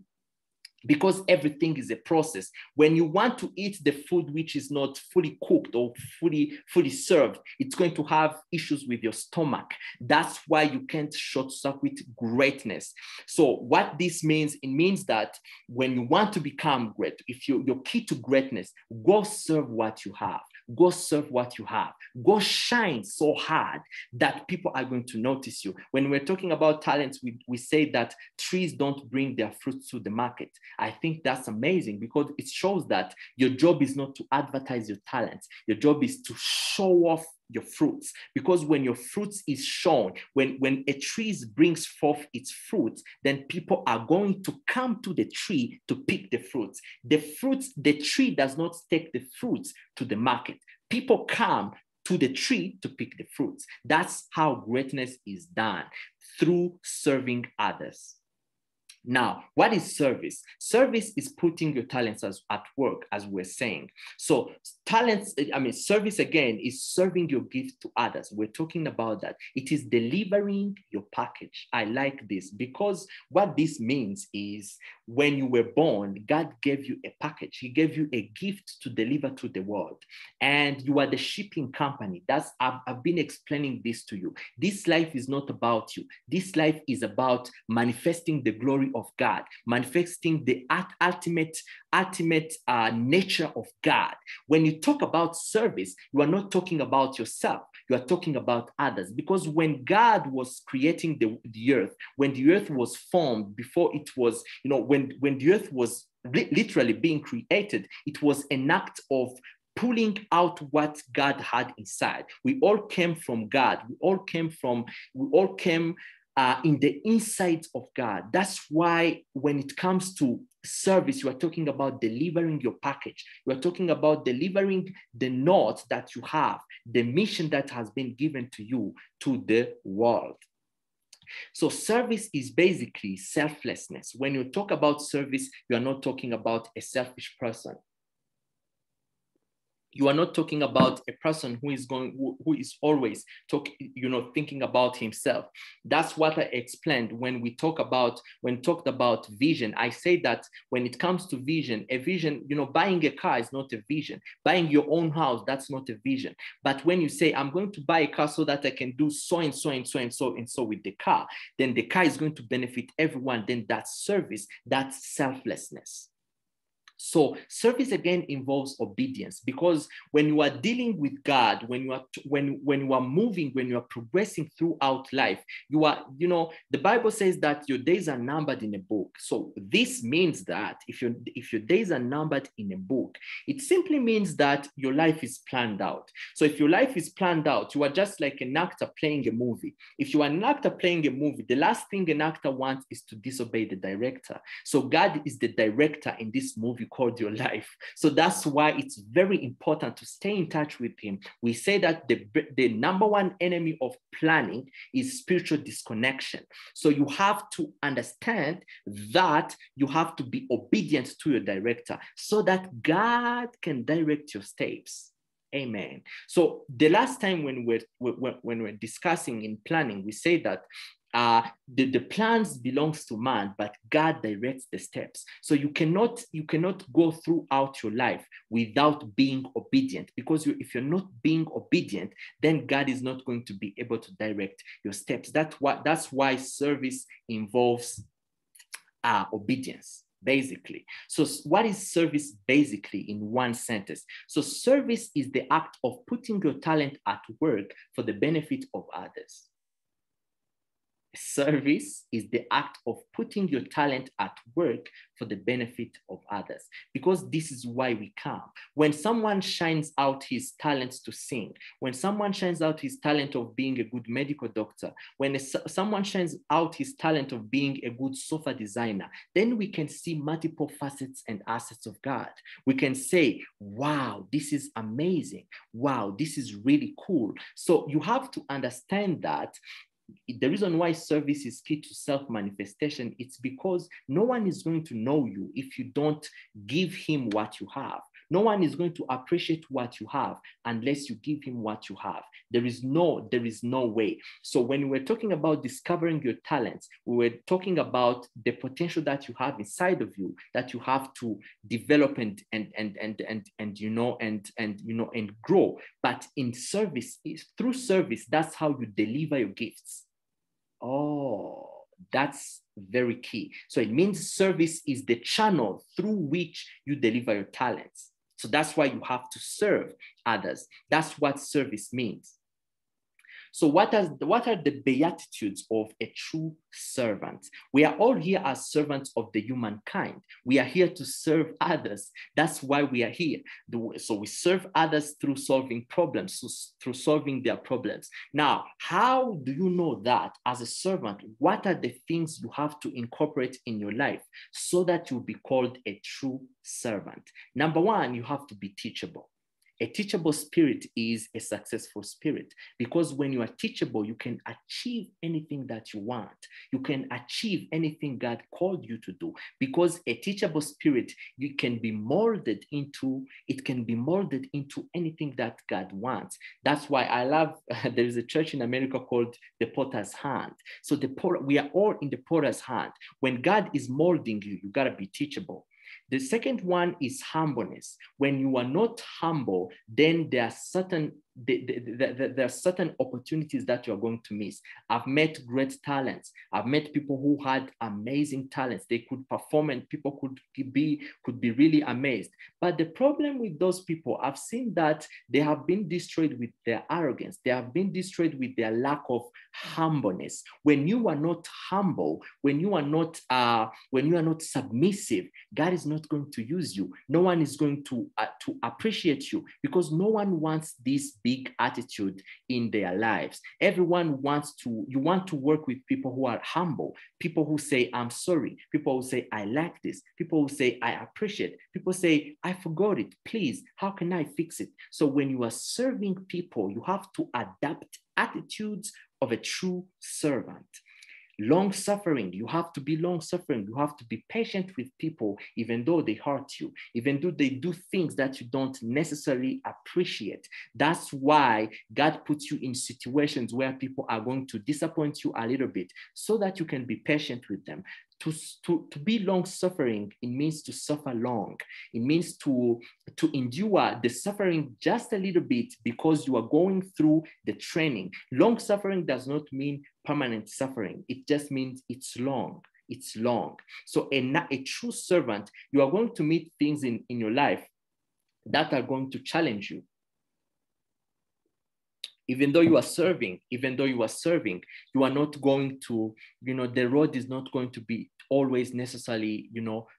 because everything is a process. When you want to eat the food which is not fully cooked or fully served, it's going to have issues with your stomach. That's why you can't short circuit greatness. So what this means, it means that when you want to become great, if your key to greatness, go serve what you have. Go serve what you have. Go shine so hard that people are going to notice you. When we're talking about talents, we say that trees don't bring their fruits to the market. I think that's amazing, because it shows that your job is not to advertise your talents. Your job is to show off your fruits, because when your fruits is shown, when a tree brings forth its fruits, then people are going to come to the tree to pick the fruits. The tree does not take the fruits to the market. People come to the tree to pick the fruits. That's how greatness is done, through serving others. Now, what is service? Service is putting your talents at work, as we're saying. So service again is serving your gift to others. We're talking about that. It is delivering your package. I like this, because what this means is, when you were born, God gave you a package. He gave you a gift to deliver to the world. And you are the shipping company. I've been explaining this to you. This life is not about you. This life is about manifesting the glory of God, manifesting the ultimate nature of God. When you talk about service, you are not talking about yourself. You are talking about others. Because when God was creating the earth, when the earth was formed, before it was, when the earth was literally being created, it was an act of pulling out what God had inside. We all came from God. We all came in the insides of God. That's why when it comes to service, you are talking about delivering your package. You are talking about delivering the note that you have, the mission that has been given to you, to the world. So service is basically selflessness. When you talk about service, you are not talking about a selfish person. You are not talking about a person who is always thinking about himself. That's what I explained when talked about vision. I say that when it comes to vision, a vision, buying a car is not a vision. Buying your own house, that's not a vision. But when you say, I'm going to buy a car so that I can do so and so and so and so and so with the car, then the car is going to benefit everyone. Then that's service, that's selflessness. So service again involves obedience, because when you are dealing with God, when you are moving, when you are progressing throughout life, you are, the Bible says that your days are numbered in a book. So this means that if your days are numbered in a book, it simply means that your life is planned out. So if your life is planned out, you are just like an actor playing a movie. If you are an actor playing a movie, the last thing an actor wants is to disobey the director. So God is the director in this movie called your life. So that's why it's very important to stay in touch with him. We say that the number one enemy of planning is spiritual disconnection. So you have to understand that you have to be obedient to your director so that God can direct your steps. Amen. So the last time when we're discussing in planning, we say that the plans belongs to man, but God directs the steps. So you cannot go throughout your life without being obedient, because if you're not being obedient, then God is not going to be able to direct your steps. That's why service involves obedience, basically. So what is service basically in one sentence? So service is the act of putting your talent at work for the benefit of others. Service is the act of putting your talent at work for the benefit of others, because this is why we come. When someone shines out his talents to sing, when someone shines out his talent of being a good medical doctor, when someone shines out his talent of being a good software designer, then we can see multiple facets and assets of God. We can say, wow, this is amazing. Wow, this is really cool. So you have to understand that the reason why service is key to self-manifestation, it's because no one is going to know you if you don't give him what you have. No one is going to appreciate what you have unless you give him what you have. There is no way. So when we're talking about discovering your talents, we were talking about the potential that you have inside of you that you have to develop and grow. But in service, through service, that's how you deliver your gifts. Oh, that's very key. So it means service is the channel through which you deliver your talents. So that's why you have to serve others. That's what service means. So what are the Beatitudes of a true servant? We are all here as servants of the humankind. We are here to serve others. That's why we are here. So we serve others through solving problems, through solving their problems. Now, how do you know that as a servant? What are the things you have to incorporate in your life so that you'll be called a true servant? Number one, you have to be teachable. A teachable spirit is a successful spirit, because when you are teachable, you can achieve anything that you want. You can achieve anything God called you to do, because a teachable spirit, it can be molded into anything that God wants. That's why I love, there is a church in America called the Potter's Hand. So we are all in the Potter's hand. When God is molding you, you gotta be teachable. The second one is humbleness. When you are not humble, then there are certain opportunities that you're going to miss. I've met great talents. I've met people who had amazing talents. They could perform and people could be really amazed. But the problem with those people, I've seen that they have been destroyed with their arrogance. They have been destroyed with their lack of humbleness. When you are not humble, when you are not submissive, God is not going to use you. No one is going to appreciate you, because no one wants this big attitude in their lives. Everyone you want to work with people who are humble, people who say, I'm sorry, people who say, I like this, people who say, I appreciate, people say, I forgot it, please, how can I fix it? So when you are serving people, you have to adapt attitudes of a true servant. Long-suffering, you have to be long-suffering. You have to be patient with people, even though they hurt you, even though they do things that you don't necessarily appreciate. That's why God puts you in situations where people are going to disappoint you a little bit, so that you can be patient with them. To be long-suffering, it means to suffer long. It means to endure the suffering just a little bit, because you are going through the training. Long-suffering does not mean permanent suffering. It just means it's long. It's long. So a true servant, you are going to meet things in your life that are going to challenge you. Even though you are serving, you are not going to, the road is not going to be always necessarily,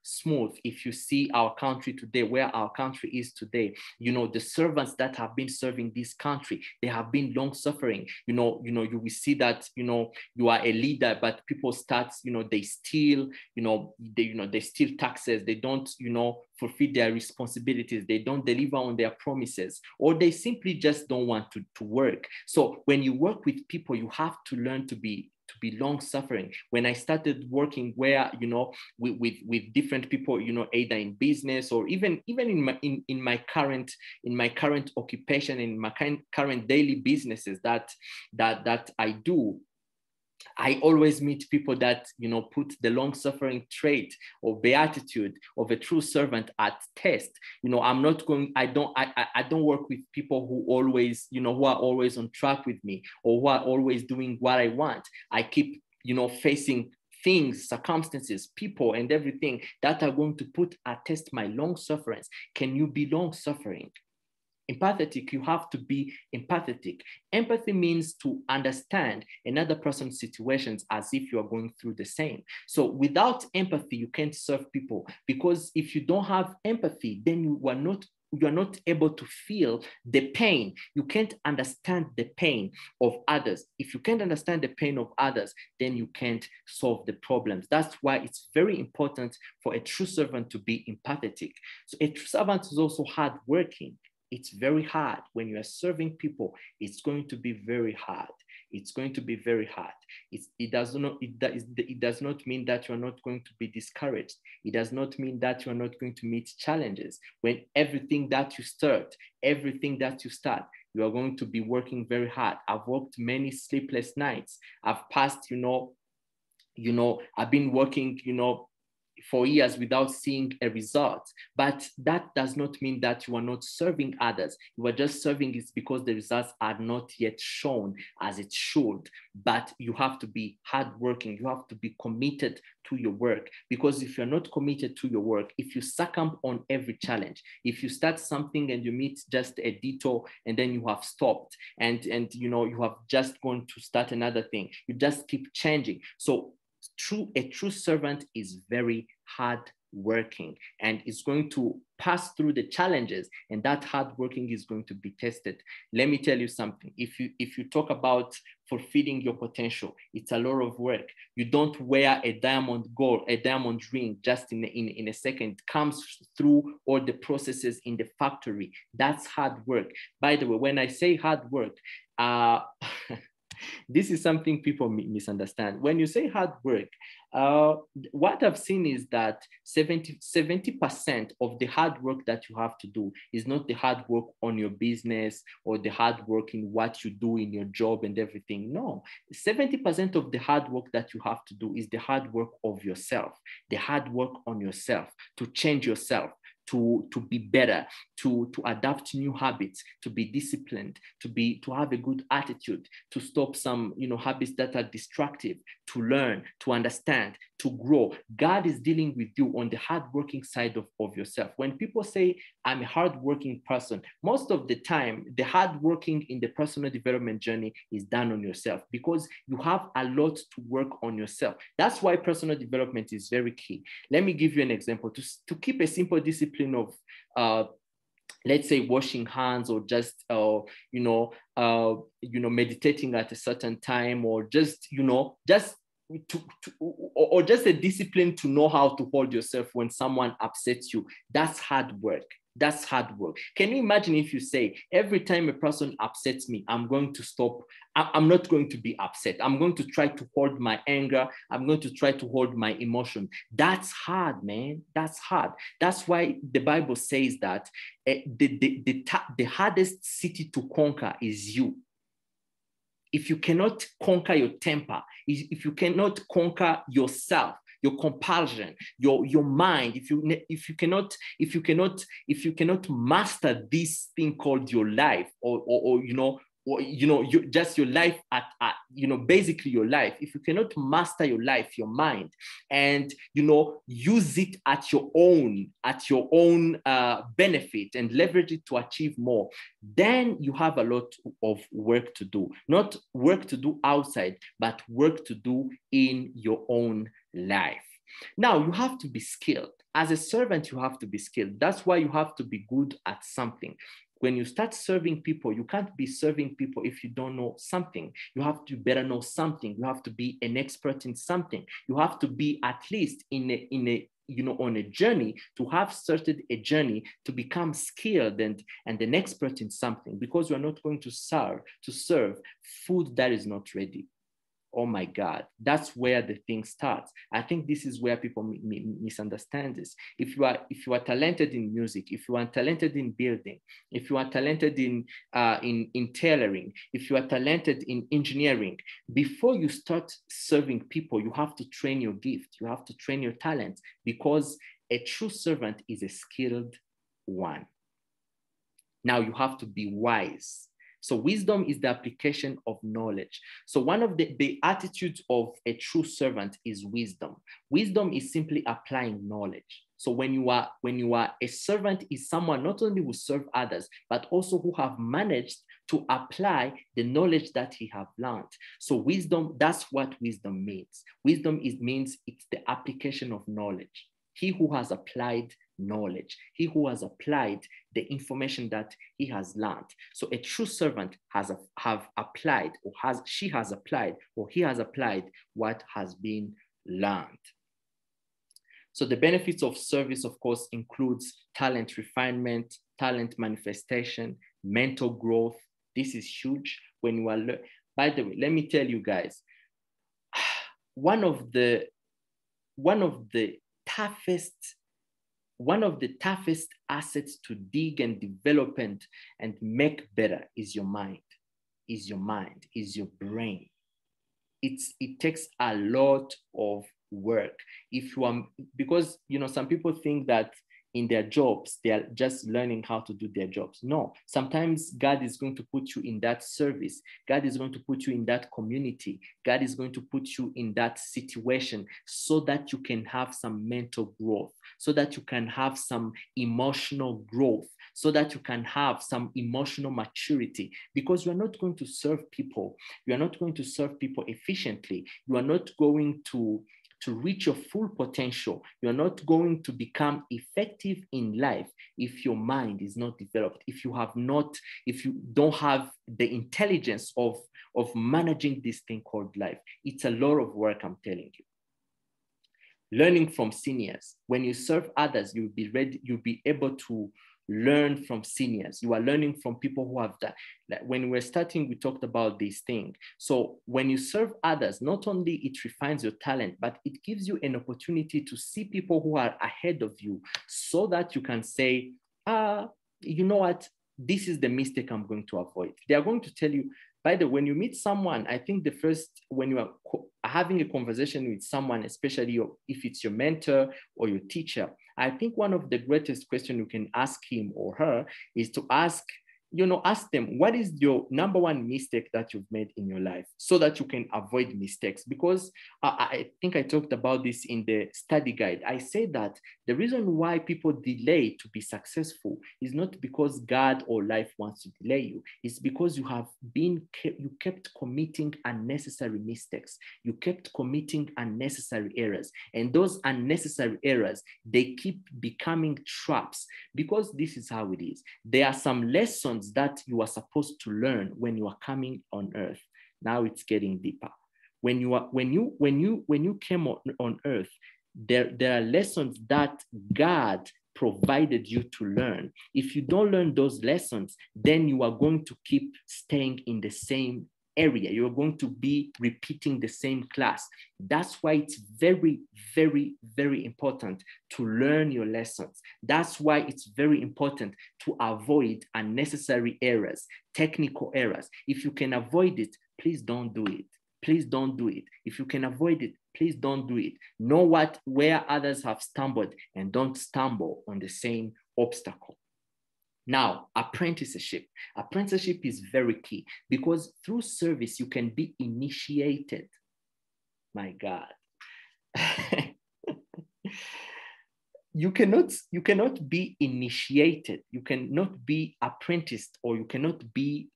smooth. If you see our country today, where our country is today, the servants that have been serving this country, they have been long suffering. You will see that, you are a leader, but people start, they steal, they steal taxes. They don't, fulfill their responsibilities. They don't deliver on their promises, or they simply just don't want to work. So when you work with people, you have to learn to be long suffering. When I started working where, with different people, either in business or even in my current occupation, in my current daily businesses that I do, I always meet people that, put the long suffering trait or beatitude of a true servant at test. I don't work with people who always, who are always on track with me, or who are always doing what I want. I keep, facing things, circumstances, people, and everything that are going to put at test my long sufferance. Can you be long suffering? Empathetic, you have to be empathetic. Empathy means to understand another person's situations as if you are going through the same. So without empathy, you can't serve people, because if you don't have empathy, then you are not able to feel the pain. You can't understand the pain of others. If you can't understand the pain of others, then you can't solve the problems. That's why it's very important for a true servant to be empathetic. So a true servant is also hardworking. It's very hard. When you are serving people, it's going to be very hard. It's going to be very hard. It does not mean that you're not going to be discouraged. It does not mean that you're not going to meet challenges. When everything that you start, you are going to be working very hard. I've worked many sleepless nights. I've passed, I've been working, for years without seeing a result. But that does not mean that you are not serving others. You are just serving it because the results are not yet shown as it should. But you have to be hardworking. You have to be committed to your work. Because if you're not committed to your work, if you succumb on every challenge, if you start something and you meet just a detour and then you have stopped and you have just gone to start another thing, you just keep changing. So a true servant is very hard working and is going to pass through the challenges, and that hard working is going to be tested. Let me tell you something. If you talk about fulfilling your potential, it's a lot of work. You don't wear a diamond ring just in a second. It comes through all the processes in the factory. That's hard work. By the way, when I say hard work, this is something people misunderstand. When you say hard work, what I've seen is that 70% of the hard work that you have to do is not the hard work on your business or the hard work in what you do in your job and everything. No, 70% of the hard work that you have to do is the hard work of yourself, the hard work on yourself, to change yourself, to be better, to adapt new habits, to be disciplined, to have a good attitude, to stop some habits that are destructive, to learn, to understand, to grow. God is dealing with you on the hardworking side of yourself. When people say, I'm a hardworking person, most of the time, the hardworking in the personal development journey is done on yourself, because you have a lot to work on yourself. That's why personal development is very key. Let me give you an example. To keep a simple discipline of let's say washing hands, or just meditating at a certain time, or just a discipline to know how to hold yourself when someone upsets you. That's hard work. That's hard work. Can you imagine if you say, every time a person upsets me, I'm going to stop. I'm not going to be upset. I'm going to try to hold my anger. I'm going to try to hold my emotion. That's hard, man. That's hard. That's why the Bible says that the hardest city to conquer is you. If you cannot conquer your temper, if you cannot conquer yourself, your compulsion, your mind, if you cannot master this thing called your life, or or just your life basically your life, if you cannot master your life, your mind, and use it at your own benefit and leverage it to achieve more, then you have a lot of work to do. Not work to do outside, but work to do in your own life. Now, you have to be skilled. As a servant, you have to be skilled. That's why you have to be good at something. When you start serving people, you can't be serving people if you don't know something. You have to better know something. You have to be an expert in something. You have to be at least on a journey, to have started a journey to become skilled and an expert in something, because you're not going to serve food that is not ready. Oh my God, that's where the thing starts. I think this is where people misunderstand this. If you are talented in music, if you are talented in building, if you are talented in tailoring, if you are talented in engineering, before you start serving people, you have to train your gift. You have to train your talent, because a true servant is a skilled one. Now you have to be wise. So wisdom is the application of knowledge. So one of the attitudes of a true servant is wisdom. Wisdom is simply applying knowledge. So when you are a servant, is someone not only who serve others, but also who have managed to apply the knowledge that he have learned. So wisdom, that's what wisdom means. Wisdom means it's the application of knowledge. He who has applied knowledge, he who has applied the information that he has learned. So a true servant have applied, or he has applied what has been learned. So the benefits of service, of course, includes talent refinement, talent manifestation, mental growth. This is huge when you are by the way, let me tell you guys, one of the toughest assets to dig and develop and make better is your mind, is your brain. It takes a lot of work. Because some people think that in their jobs, they are just learning how to do their jobs. No, sometimes God is going to put you in that service. God is going to put you in that community. God is going to put you in that situation so that you can have some mental growth, so that you can have some emotional growth, so that you can have some emotional maturity, because you are not going to serve people. You are not going to serve people efficiently. You are not going to reach your full potential. You're not going to become effective in life if your mind is not developed, if you don't have the intelligence of managing this thing called life. It's a lot of work, I'm telling you. Learning from seniors. When you serve others, you'll be able to learn from seniors. You are learning from people who have done. Like when we're starting, we talked about this thing. So when you serve others, not only it refines your talent, but it gives you an opportunity to see people who are ahead of you, so that you can say, you know what, this is the mistake I'm going to avoid. They are going to tell you. By the way, when you meet someone, I think when you are having a conversation with someone, especially if it's your mentor or your teacher, I think one of the greatest questions you can ask him or her is to ask them, what is your number one mistake that you've made in your life, so that you can avoid mistakes. Because I think I talked about this in the study guide. I say that the reason why people delay to be successful is not because God or life wants to delay you. It's because you kept committing unnecessary mistakes. You kept committing unnecessary errors. And those unnecessary errors, they keep becoming traps, because this is how it is. There are some lessons that you are supposed to learn when you are coming on earth. Now it's getting deeper. When you came on earth, there are lessons that God provided you to learn. If you don't learn those lessons, then you are going to keep staying in the same area. You're going to be repeating the same class. That's why it's very, very, very important to learn your lessons. That's why it's very important to avoid unnecessary errors, technical errors. If you can avoid it, please don't do it. Please don't do it. If you can avoid it, please don't do it. Know where others have stumbled, and don't stumble on the same obstacle. Now, apprenticeship. Apprenticeship is very key because through service, you can be initiated. My God. You cannot be initiated. You cannot be apprenticed, or you cannot be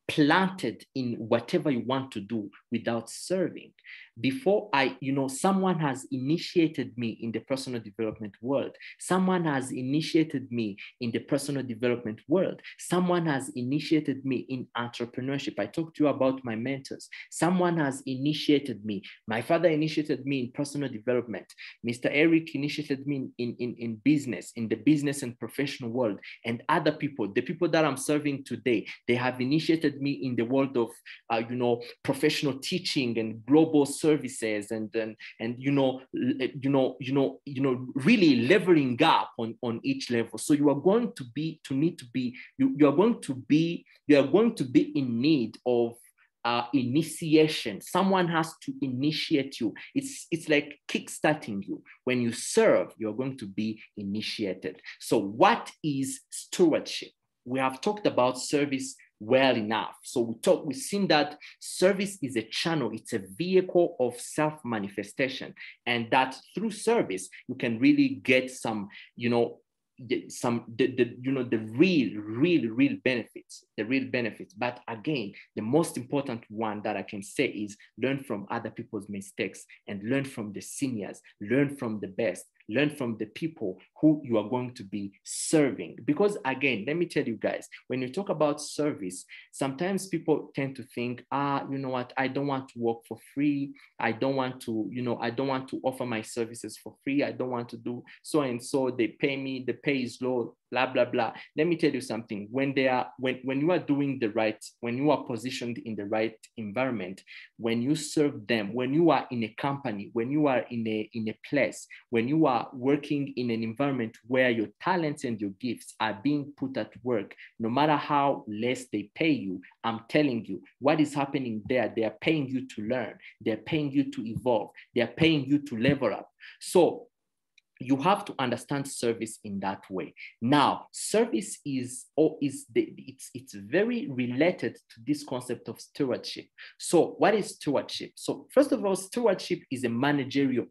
planted in whatever you want to do without serving. Before someone has initiated me in the personal development world. Someone has initiated me in the personal development world. Someone has initiated me in entrepreneurship. I talked to you about my mentors. Someone has initiated me. My father initiated me in personal development. Mr. Eric initiated me in business, in the business and professional world. And other people, the people that I'm serving today, they have initiated me in the world of professional teaching and global services and really leveling up on each level. So you are going to be in need of initiation. Someone has to initiate you. It's like kickstarting you. When you serve, you're going to be initiated. So what is stewardship? We have talked about service well enough. So we've seen that service is a channel, it's a vehicle of self-manifestation, and that through service, you can really get some, the real benefits. But again, the most important one that I can say is learn from other people's mistakes and learn from the seniors, learn from the best, learn from the people who you are going to be serving. Because again, let me tell you guys, when you talk about service, sometimes people tend to think, you know what, I don't want to work for free. I don't want to offer my services for free. I don't want to do so and so. They pay me, the pay is low, blah, blah, blah. Let me tell you something. When you are doing the right, when you are positioned in the right environment, when you serve them, when you are in a company, when you are in a place, when you are working in an environment where your talents and your gifts are being put at work, no matter how less they pay you, I'm telling you, what is happening there, they are paying you to learn, they're paying you to evolve, they're paying you to level up. So you have to understand service in that way. Now, service it's very related to this concept of stewardship. So what is stewardship? So first of all, stewardship is a managerial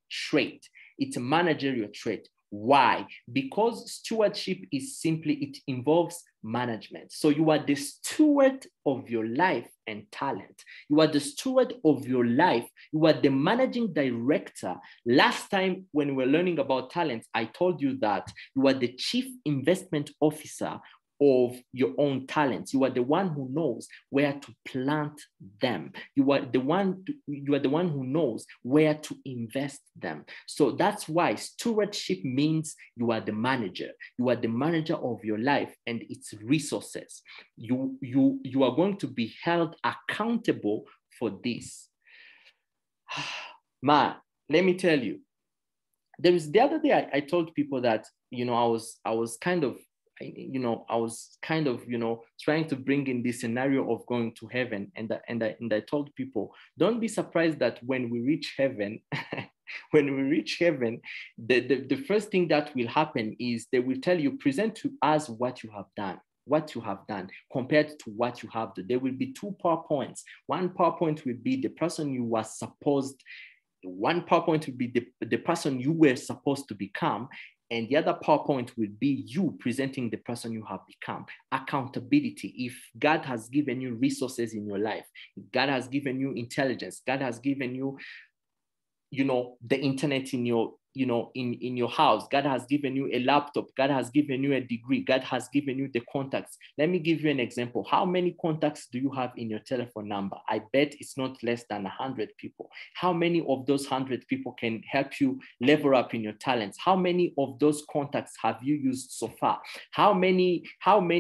trait. It's a managerial trait. Why? Because stewardship is simply, it involves management. So you are the steward of your life and talent. You are the steward of your life. You are the managing director. Last time when we were learning about talents, I told you that you are the chief investment officer of your own talents. You are the one who knows where to plant them. You are the one who knows where to invest them. So that's why stewardship means you are the manager. You are the manager of your life and its resources. You are going to be held accountable for this. Man, let me tell you, the other day I told people that, I was kind of trying to bring in this scenario of going to heaven. And I told people, don't be surprised that when we reach heaven, the first thing that will happen is they will tell you, present to us what you have done compared to what you have done. There will be two PowerPoints. One PowerPoint will be the person you were supposed, one PowerPoint will be the person you were supposed to become. And the other PowerPoint will be you presenting the person you have become. Accountability. If God has given you resources in your life, God has given you intelligence, God has given you, the internet in your, in your house, God has given you a laptop, God has given you a degree, God has given you the contacts. Let me give you an example. How many contacts do you have in your telephone number? I bet it's not less than 100 people. How many of those 100 people can help you level up in your talents? How many of those contacts have you used so far? How many have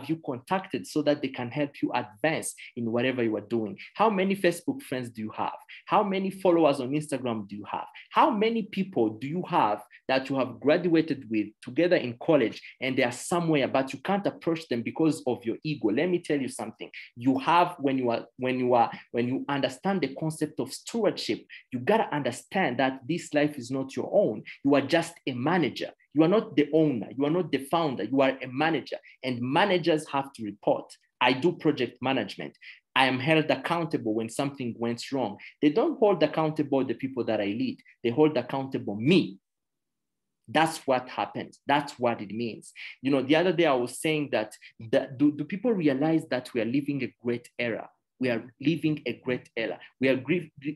you contacted so that they can help you advance in whatever you are doing? How many Facebook friends do you have? How many followers on Instagram do you have? How many people do you have that you have graduated with together in college and they are somewhere, but you can't approach them because of your ego? Let me tell you something. You have, when you understand the concept of stewardship, you got to understand that this life is not your own. You are just a manager. You are not the owner. You are not the founder. You are a manager, and managers have to report. I do project management. I am held accountable when something went wrong. They don't hold accountable the people that I lead. They hold accountable me. That's what happens. That's what it means. You know, the other day I was saying that do people realize that we are living a great era? We are living a great era. We are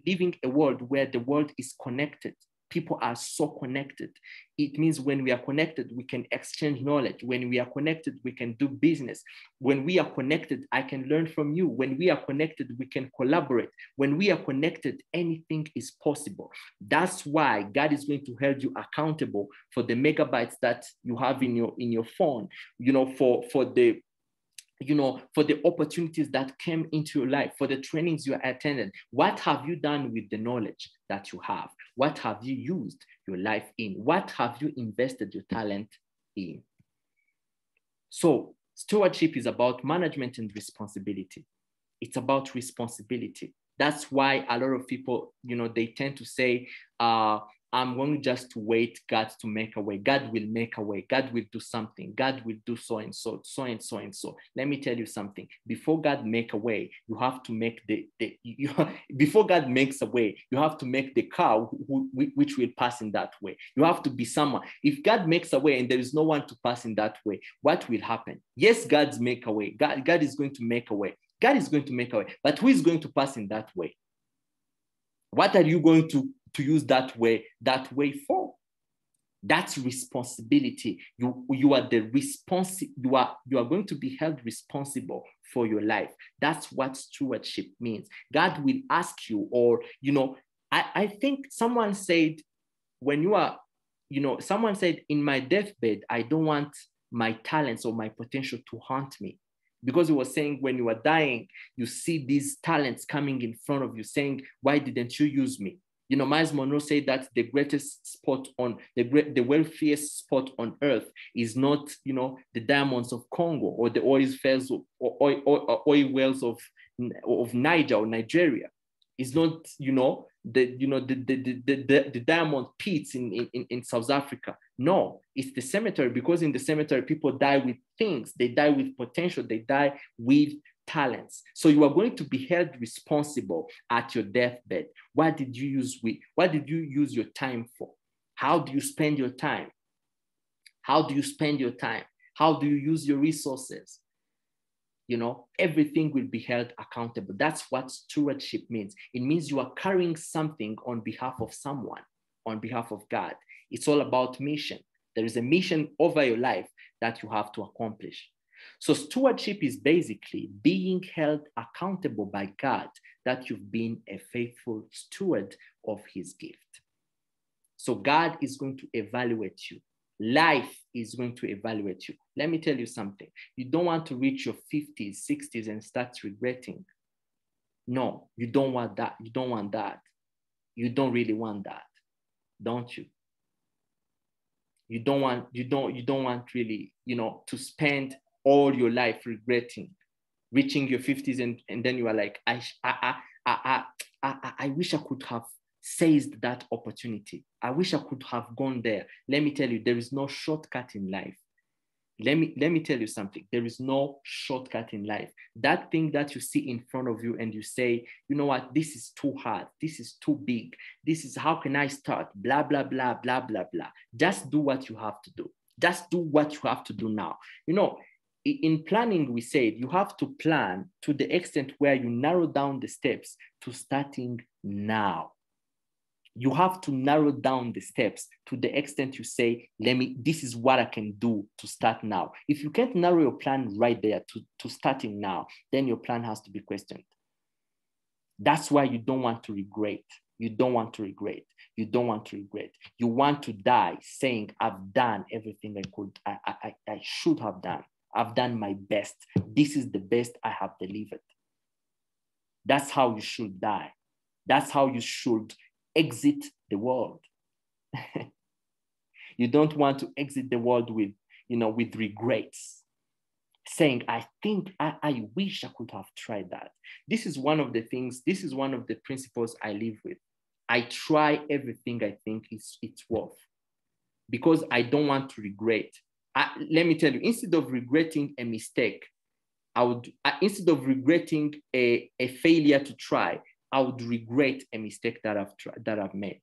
living a world where the world is connected. People are so connected. It means when we are connected, we can exchange knowledge. When we are connected, we can do business. When we are connected, I can learn from you. When we are connected, we can collaborate. When we are connected, anything is possible. That's why God is going to hold you accountable for the megabytes that you have in your phone, you know, for the opportunities that came into your life, for the trainings you attended. What have you done with the knowledge that you have? What have you used your life in? What have you invested your talent in? So stewardship is about management and responsibility. It's about responsibility. That's why a lot of people, you know, they tend to say, I'm going just to wait God to make a way. God will make a way. God will do something. God will do so and so, so and so and so. Let me tell you something. Before God make a way, you have to make before God makes a way, you have to make the car which will pass in that way. You have to be someone. If God makes a way and there is no one to pass in that way, what will happen? Yes, God's make a way. God is going to make a way. God is going to make a way. But who is going to pass in that way? What are you going to use that way for? That's responsibility. You are going to be held responsible for your life. That's what stewardship means. God will ask you, or, you know, I think someone said, someone said, in my deathbed, I don't want my talents or my potential to haunt me. Because he was saying, when you are dying, you see these talents coming in front of you saying, why didn't you use me? You know, Miles Monroe said that the greatest spot on the wealthiest spot on earth is not, you know, the diamonds of Congo or the oil wells of Niger or Nigeria. It's not, the diamond pits in South Africa. No, it's the cemetery, because in the cemetery, people die with things. They die with potential. They die with talents. So you are going to be held responsible at your deathbed. What did you use your time for? How do you spend your time? How do you spend your time? How do you use your resources? You know, everything will be held accountable. That's what stewardship means. It means you are carrying something on behalf of someone, on behalf of God. It's all about mission. There is a mission over your life that you have to accomplish. So stewardship is basically being held accountable by God that you've been a faithful steward of his gift. So God is going to evaluate you. Life is going to evaluate you. Let me tell you something. You don't want to reach your 50s, 60s and start regretting. No, you don't want that. You don't want that. You don't really want that, don't you? You don't want really, to spend all your life regretting, reaching your 50s and then you are like, I wish I could have seized that opportunity. I wish I could have gone there. Let me tell you, there is no shortcut in life. Let me tell you something. There is no shortcut in life. That thing that you see in front of you and you say, you know what, this is too hard. This is too big. This is, how can I start? Blah, blah, blah, blah, blah, blah. Just do what you have to do. Just do what you have to do now. You know, in planning, we said you have to plan to the extent where you narrow down the steps to starting now. You have to narrow down the steps to the extent you say, this is what I can do to start now. If you can't narrow your plan right there to starting now, then your plan has to be questioned. That's why you don't want to regret. You don't want to regret. You don't want to regret. You want to die saying, I've done everything I should have done. I've done my best. This is the best I have delivered. That's how you should die. That's how you should exit the world. You don't want to exit the world with, with regrets, saying, I wish I could have tried that. This is one of the principles I live with. I try everything I think it's worth, because I don't want to regret. Let me tell you, instead of regretting a mistake, instead of regretting a failure to try, I would regret a mistake that I've made.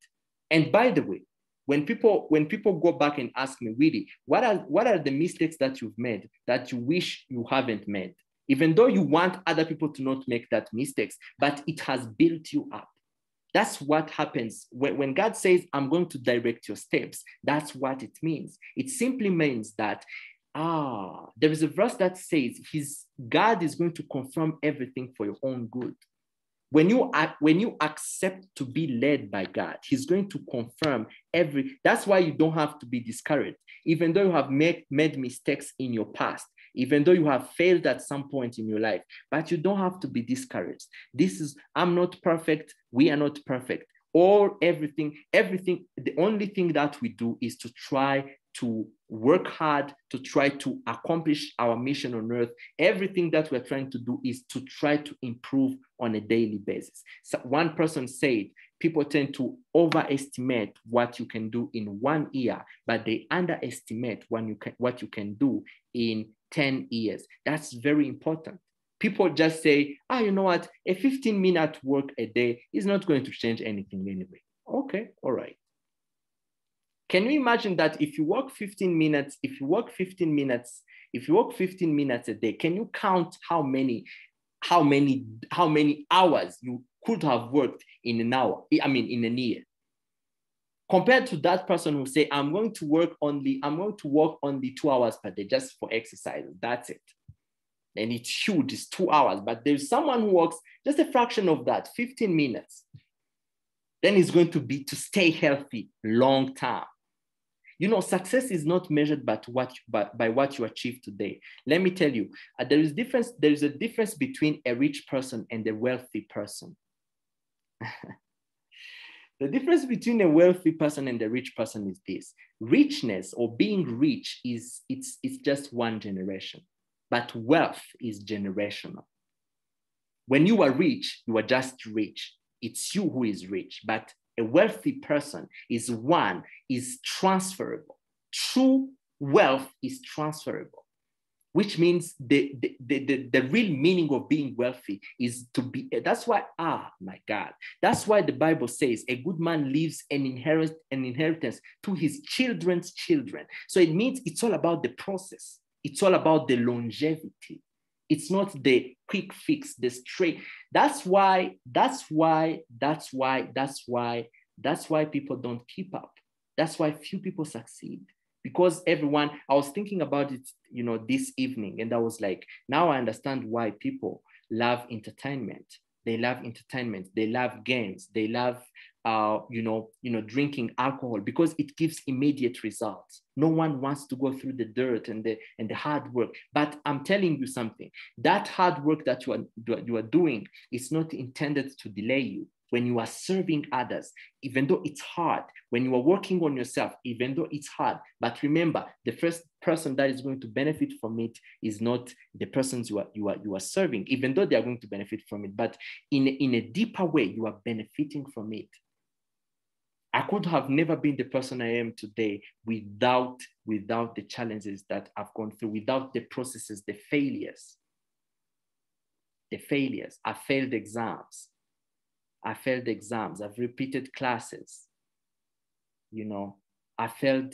And by the way, when people go back and ask me, Willie, what are the mistakes that you've made that you wish you haven't made? Even though you want other people to not make that mistakes, but it has built you up. That's what happens when God says, I'm going to direct your steps. That's what it means. It simply means that, there is a verse that says God is going to confirm everything for your own good. When you accept to be led by God, he's going to confirm that's why you don't have to be discouraged. Even though you have made mistakes in your past, even though you have failed at some point in your life, but you don't have to be discouraged. I'm not perfect. We are not perfect. Or everything, the only thing that we do is to try to work hard to try to accomplish our mission on earth. Everything that we're trying to do is to try to improve on a daily basis. So one person said, people tend to overestimate what you can do in 1 year, but they underestimate what you can do in 10 years. That's very important. People just say, you know what? A 15-minute work a day is not going to change anything anyway. Okay, all right. Can you imagine that if you work 15 minutes a day, can you count how many hours you could have worked in an hour? In a year. Compared to that person who say, I'm going to work only 2 hours per day just for exercise. That's it. And it's huge, it's 2 hours. But there's someone who works just a fraction of that, 15 minutes. Then it's going to be to stay healthy long term. Success is not measured by what you achieve today. Let me tell you, there is a difference between a rich person and a wealthy person. The difference between a wealthy person and a rich person is this: richness or being rich it's just one generation, but wealth is generational. When you are rich, you are just rich. It's you who is rich, but a wealthy person is transferable. True wealth is transferable, which means the real meaning of being wealthy is to be. That's why, my God, that's why the Bible says a good man leaves an inheritance to his children's children. So it means it's all about the process. It's all about the longevity. It's not the quick fix, the straight. That's why people don't keep up. That's why few people succeed. Because I was thinking about it, this evening, and I was like, now I understand why people love entertainment. They love entertainment. They love games. They love, drinking alcohol, because it gives immediate results. No one wants to go through the dirt and the hard work. But I'm telling you something. That hard work that you are doing is not intended to delay you. When you are serving others, even though it's hard, when you are working on yourself, even though it's hard, but remember, the first person that is going to benefit from it is not the persons you are serving, even though they are going to benefit from it, but in a deeper way, you are benefiting from it. I could have never been the person I am today without the challenges that I've gone through, without the processes, the failures. I failed exams. I've repeated classes. I failed,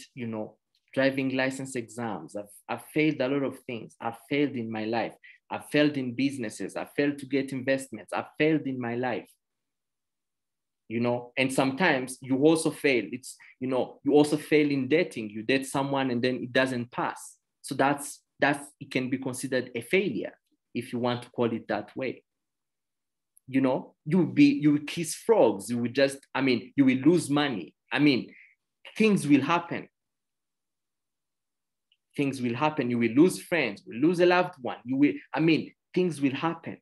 driving license exams. I've failed a lot of things. I've failed in my life. I've failed in businesses. I failed to get investments. I've failed in my life. And sometimes you also fail. You also fail in dating. You date someone and then it doesn't pass. So that's it can be considered a failure, if you want to call it that way. You will kiss frogs. You will lose money. Things will happen. You will lose friends, you will lose a loved one. Things will happen.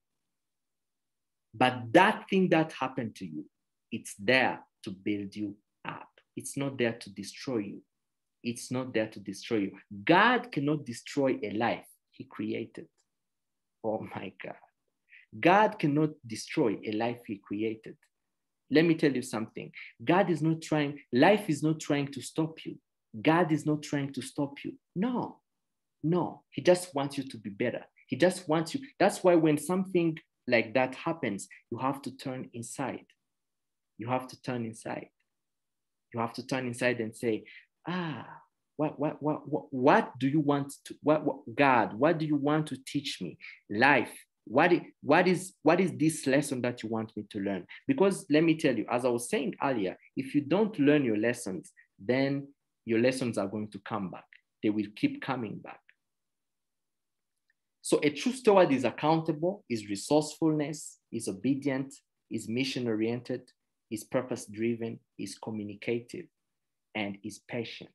But that thing that happened to you It's there to build you up. It's not there to destroy you. It's not there to destroy you. God cannot destroy a life he created. Oh my God. God cannot destroy a life he created. Let me tell you something. Life is not trying to stop you. God is not trying to stop you. No. He just wants you to be better. He just wants you. That's why when something like that happens, you have to turn inside. You have to turn inside. You have to turn inside and say, what do you want to, God, what do you want to teach me? Life. What is this lesson that you want me to learn? Because let me tell you, as I was saying earlier, if you don't learn your lessons, then your lessons are going to come back. They will keep coming back. So a true steward is accountable, is resourcefulness, is obedient, is mission-oriented, is purpose-driven, is communicative, and is patient.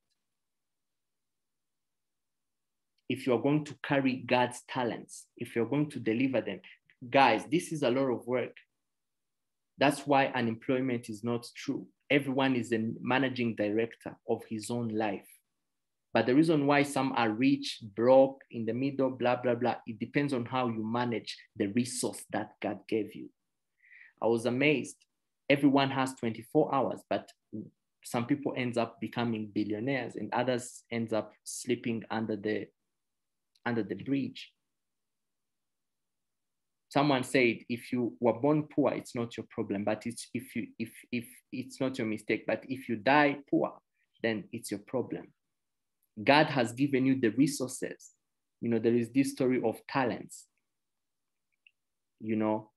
If you're going to carry God's talents, if you're going to deliver them, guys, this is a lot of work. That's why unemployment is not true. Everyone is a managing director of his own life. But the reason why some are rich, broke, in the middle, blah, blah, blah, it depends on how you manage the resource that God gave you. I was amazed. Everyone has 24 hours, but some people end up becoming billionaires and others end up sleeping under the bridge. Someone said, if you were born poor, it's not your problem, but if it's not your mistake, but if you die poor, then it's your problem. God has given you the resources. You know, there is this story of talents. You know,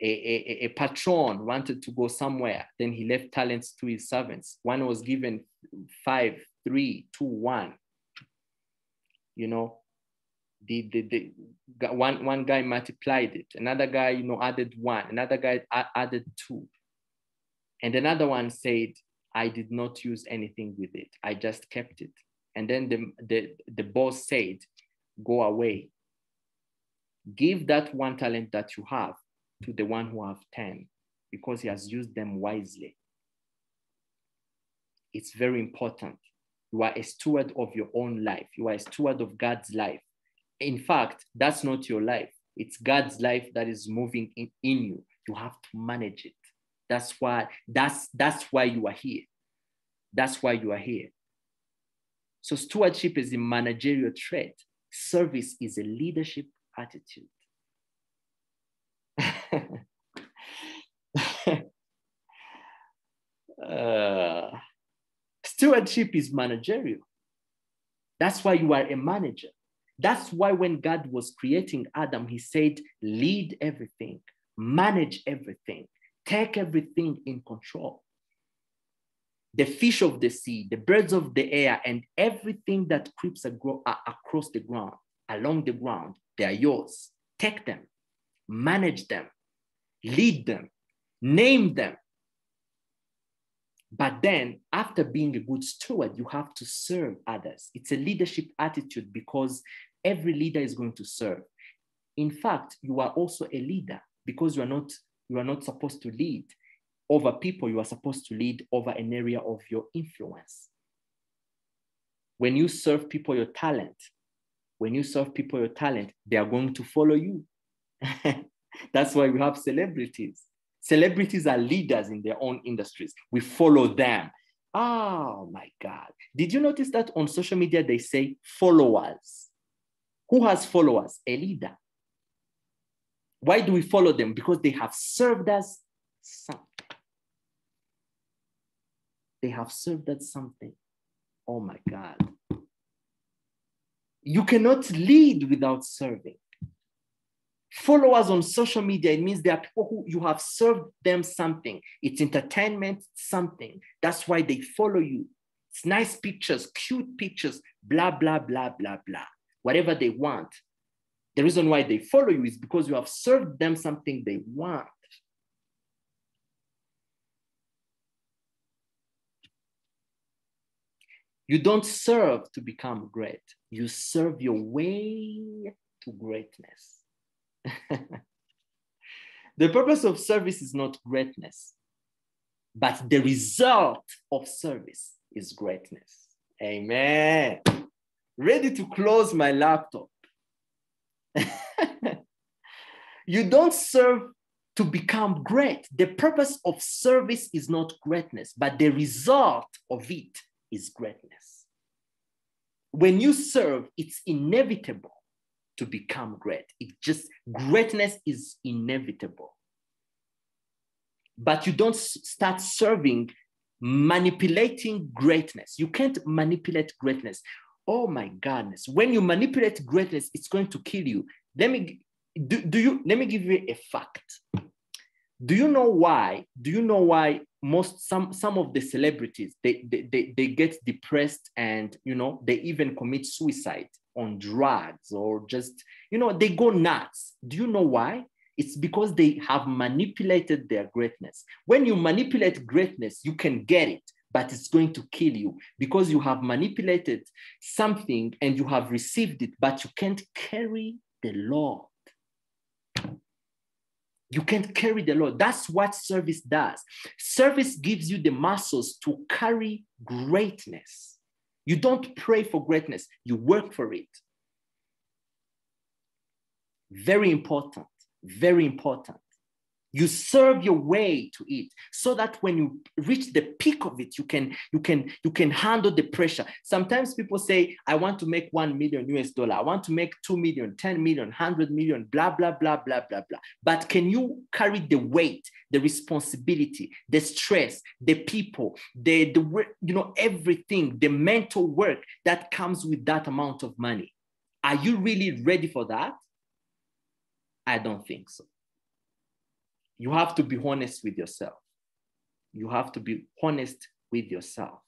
a patron wanted to go somewhere, then he left talents to his servants. One was given 5, 3, 2, 1. You know, one guy multiplied it. Another guy, you know, added 1. Another guy added 2. And another one said, I did not use anything with it. I just kept it. And then the boss said, go away. Give that 1 talent that you have to the one who have 10 because he has used them wisely. It's very important. You are a steward of your own life. You are a steward of God's life. In fact, that's not your life. It's God's life that is moving in you. You have to manage it. That's why you are here. That's why you are here. So stewardship is a managerial trait. Service is a leadership attitude. Stewardship is managerial. That's why you are a manager. That's why when God was creating Adam, he said, lead everything, manage everything, take everything in control. The fish of the sea, the birds of the air, and everything that creeps across the ground, along the ground, they are yours. Take them, manage them, lead them, name them. But then after being a good steward, you have to serve others. It's a leadership attitude because every leader is going to serve. In fact, you are also a leader because you are not supposed to lead over people. You are supposed to lead over an area of your influence. When you serve people your talent, they are going to follow you. That's why we have celebrities. Celebrities are leaders in their own industries. We follow them. Oh my God. Did you notice that on social media, they say followers? Who has followers? A leader. Why do we follow them? Because they have served us something. They have served us something. Oh my God. You cannot lead without serving. Followers on social media, it means there are people who you have served them something. It's entertainment, something. That's why they follow you. It's nice pictures, cute pictures, blah, blah, blah, blah, blah. Whatever they want. The reason why they follow you is because you have served them something they want. You don't serve to become great. You serve your way to greatness. The purpose of service is not greatness. but the result of service is greatness. Amen. Ready to close my laptop. You don't serve to become great. The purpose of service is not greatness, but the result of it is greatness. When you serve, it's inevitable to become great. Greatness is inevitable. But you don't start serving manipulating greatness. You can't manipulate greatness. Oh my goodness. When you manipulate greatness, it's going to kill you. Let me give you a fact. Do you know why? Some of the celebrities they get depressed and they even commit suicide on drugs or just they go nuts. Do you know why? It's because they have manipulated their greatness. When you manipulate greatness, you can get it, but it's going to kill you because you have manipulated something and you have received it, but you can't carry the Lord. You can't carry the Lord. That's what service does. Service gives you the muscles to carry greatness. You don't pray for greatness, you work for it. Very important, very important. You serve your way to it so that when you reach the peak of it, you can handle the pressure. Sometimes people say, I want to make $1 million. I want to make 2 million, 10 million, 100 million, blah, blah, blah, blah, blah, blah. But can you carry the weight, the responsibility, the stress, the people, the everything, the mental work that comes with that amount of money? Are you really ready for that? I don't think so. You have to be honest with yourself. You have to be honest with yourself.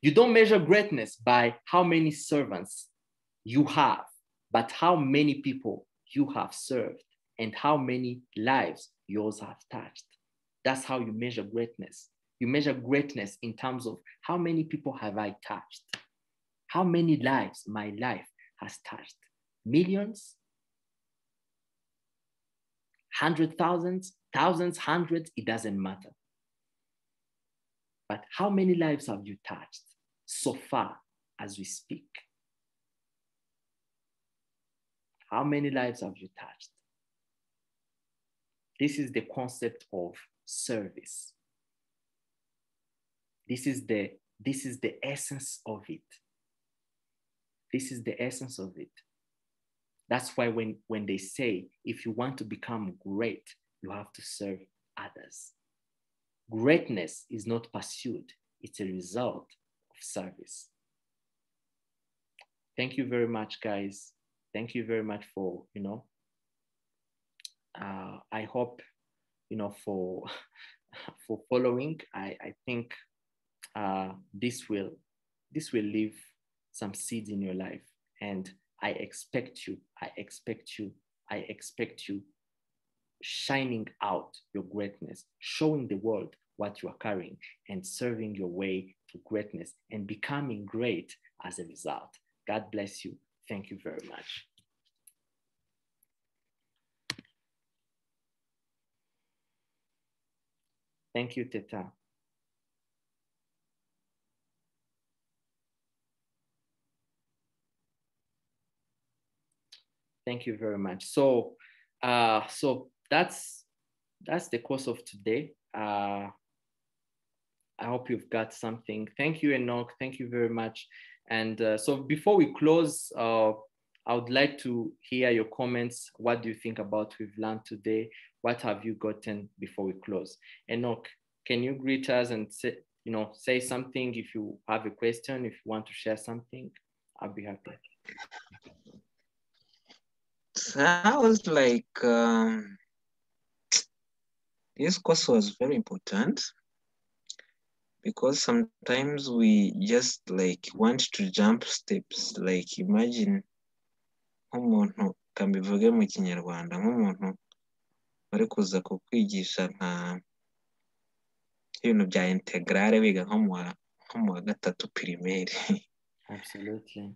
You don't measure greatness by how many servants you have, but how many people you have served and how many lives yours have touched. That's how you measure greatness. You measure greatness in terms of how many people have I touched? How many lives my life has touched? Millions? 100,000, thousands, hundreds, it doesn't matter. But how many lives have you touched so far as we speak? How many lives have you touched? This is the concept of service. This is the essence of it. This is the essence of it. That's why when they say, if you want to become great, you have to serve others. Greatness is not pursued. It's a result of service. Thank you very much, guys. Thank you very much for, I hope, for following. I think this will leave some seeds in your life. And I expect you shining out your greatness, showing the world what you are carrying and serving your way to greatness and becoming great as a result. God bless you. Thank you very much. Thank you, Teta. Thank you very much. So that's the course of today. I hope you've got something. Thank you, Enoch. Thank you very much. And so before we close, I would like to hear your comments. What do you think about what we've learned today? What have you gotten before we close? Enoch, can you greet us and say something if you have a question, if you want to share something? I'll be happy. I was like, this course was very important because sometimes we just want to jump steps. Imagine nk'umuntu kambivuge mu Kinyarwanda nk'umuntu bari kuza kukwigisha nka ibintu bya integrale wiga nko mu wa gatatu primaire. Absolutely.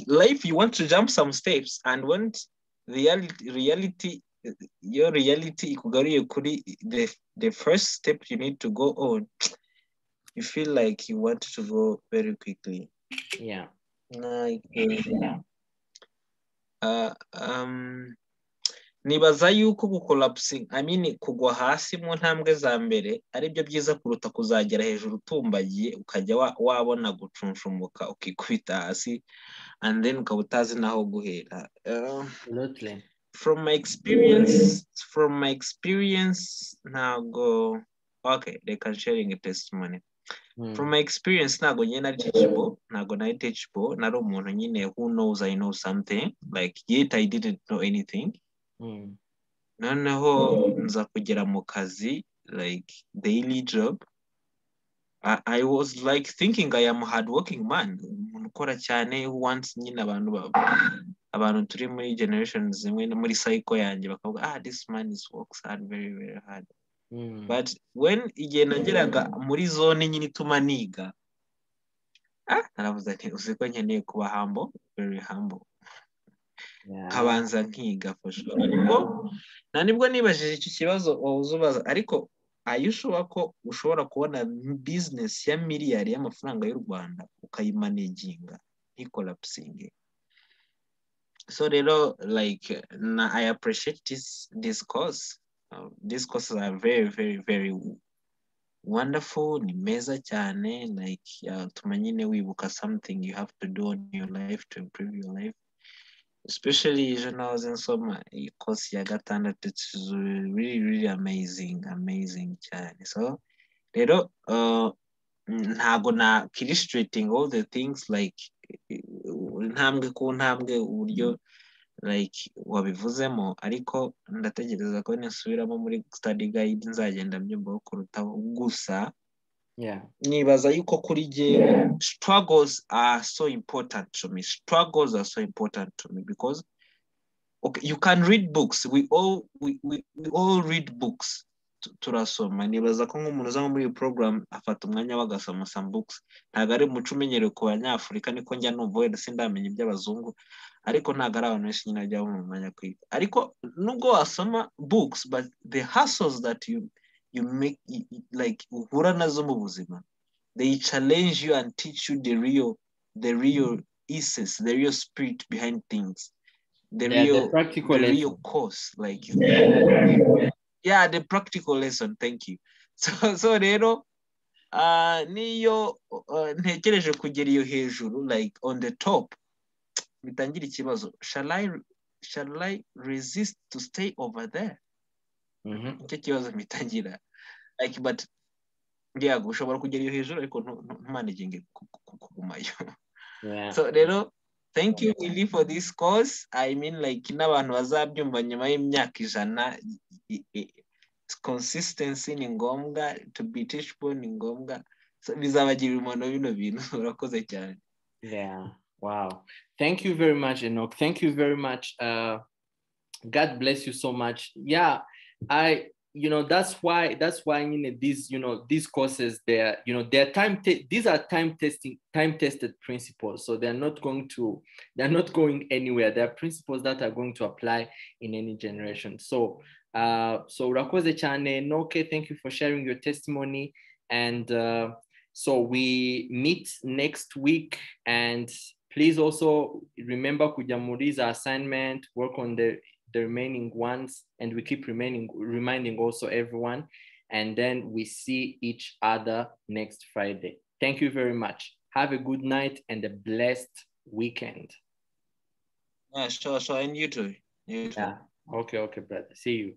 Life, you want to jump some steps, and when reality your reality ikugaruye kuri the first step you need to go on, you feel like you want to go very quickly. Yeah. Nibaza yuko gukolapsing, kugwa hasi mu ntambwe za mbere ari byo byiza kuruta kuzagera hejuru utumbagiye ukajya wabona gucunshumuka ukikubita hasi and then ukaba utazi naho guhera. Absolutely. From my experience ntago, okay, they can sharing a testimony. From my experience ntago nyine nari teachable, nari umuntu nyine who knows I know something, like yet I didn't know anything. Noneho nza kugera mu kazi, like daily job, I was like thinking I am a hardworking man, umuntu ukora cyane, who wants nyine abantu turi muri generations zimwe no muri cycle yanjye bakavuga this man works hard, very very hard. But when igihe nageraga muri zone nyine ituma niga, naravuze ati uziko nkeneye kuba humble, very humble. Kabanza nkiga for sure. Ariko nibwo nibajije iki kibazo uzubaza, ariko ayushuba ko ushobora kubona business ya miliyari y'amafaranga y'u Rwanda ukayimanaginga ntikolapsinge. So rero like I appreciate this course. These courses are very very very wonderful, ni meza cyane, like tuma nyine wibuka something you have to do in your life to improve your life, especially journals and so much. Course ya gatandatu, it's really really amazing cyane. So rero ntago na illustrating all the things like ntambwe ku ntambwe uburyo like wabivuzemo, ariko ndategereza ko nisubiramo muri study guide nzagenda mbyumva kurutaho. Gusa nibaza yuko kuri je struggles are so important to me. Because okay, you can read books, we all read books, turasoma. Nibaza ko nk'umuntu uza muri program afata umwanya wagasoma some books, ntago ari umuco umenyereye ku banyafurika, niko njya numva, wenda sindamenya iby'abazungu, ariko ntago ari abantu benshi nyine ajya mu mwanya kwiga. Ariko nubwo wasoma books, but the hustles that you make, like uhura nazo mu buzima, they challenge you and teach you the real essence, the real spirit behind things, the real course, like the practical lesson. Thank you. So rero niyo ntekereje kugera iyo hejuru, like on the top, bitangira ikibazo, shall I resist to stay over there? Icyo kibazo bitangira, like, but ushobora kugera iyo hejuru ariko ntumanaginge kugumayo. So rero thank you really for this course. Like n'abantu bazabyumva nyuma y'imyaka 100, consistency ni ngombwa, to be teachable ni ngombwa. So bizabagirira umuntu bino bintu. Urakoze cyane. Wow. Thank you very much, Enoch. Thank you very much. God bless you so much. That's why these courses, they're these are time tested principles. So they're not going anywhere. They're principles that are going to apply in any generation. So urakoze cyane Enoch, thank you for sharing your testimony. And so we meet next week, and please also remember kujya muri za assignment, work on the remaining ones, and we keep reminding also everyone, and then we see each other next Friday. Thank you very much. Have a good night and a blessed weekend. Sure, and you too. Yeah. Okay, brother. See you.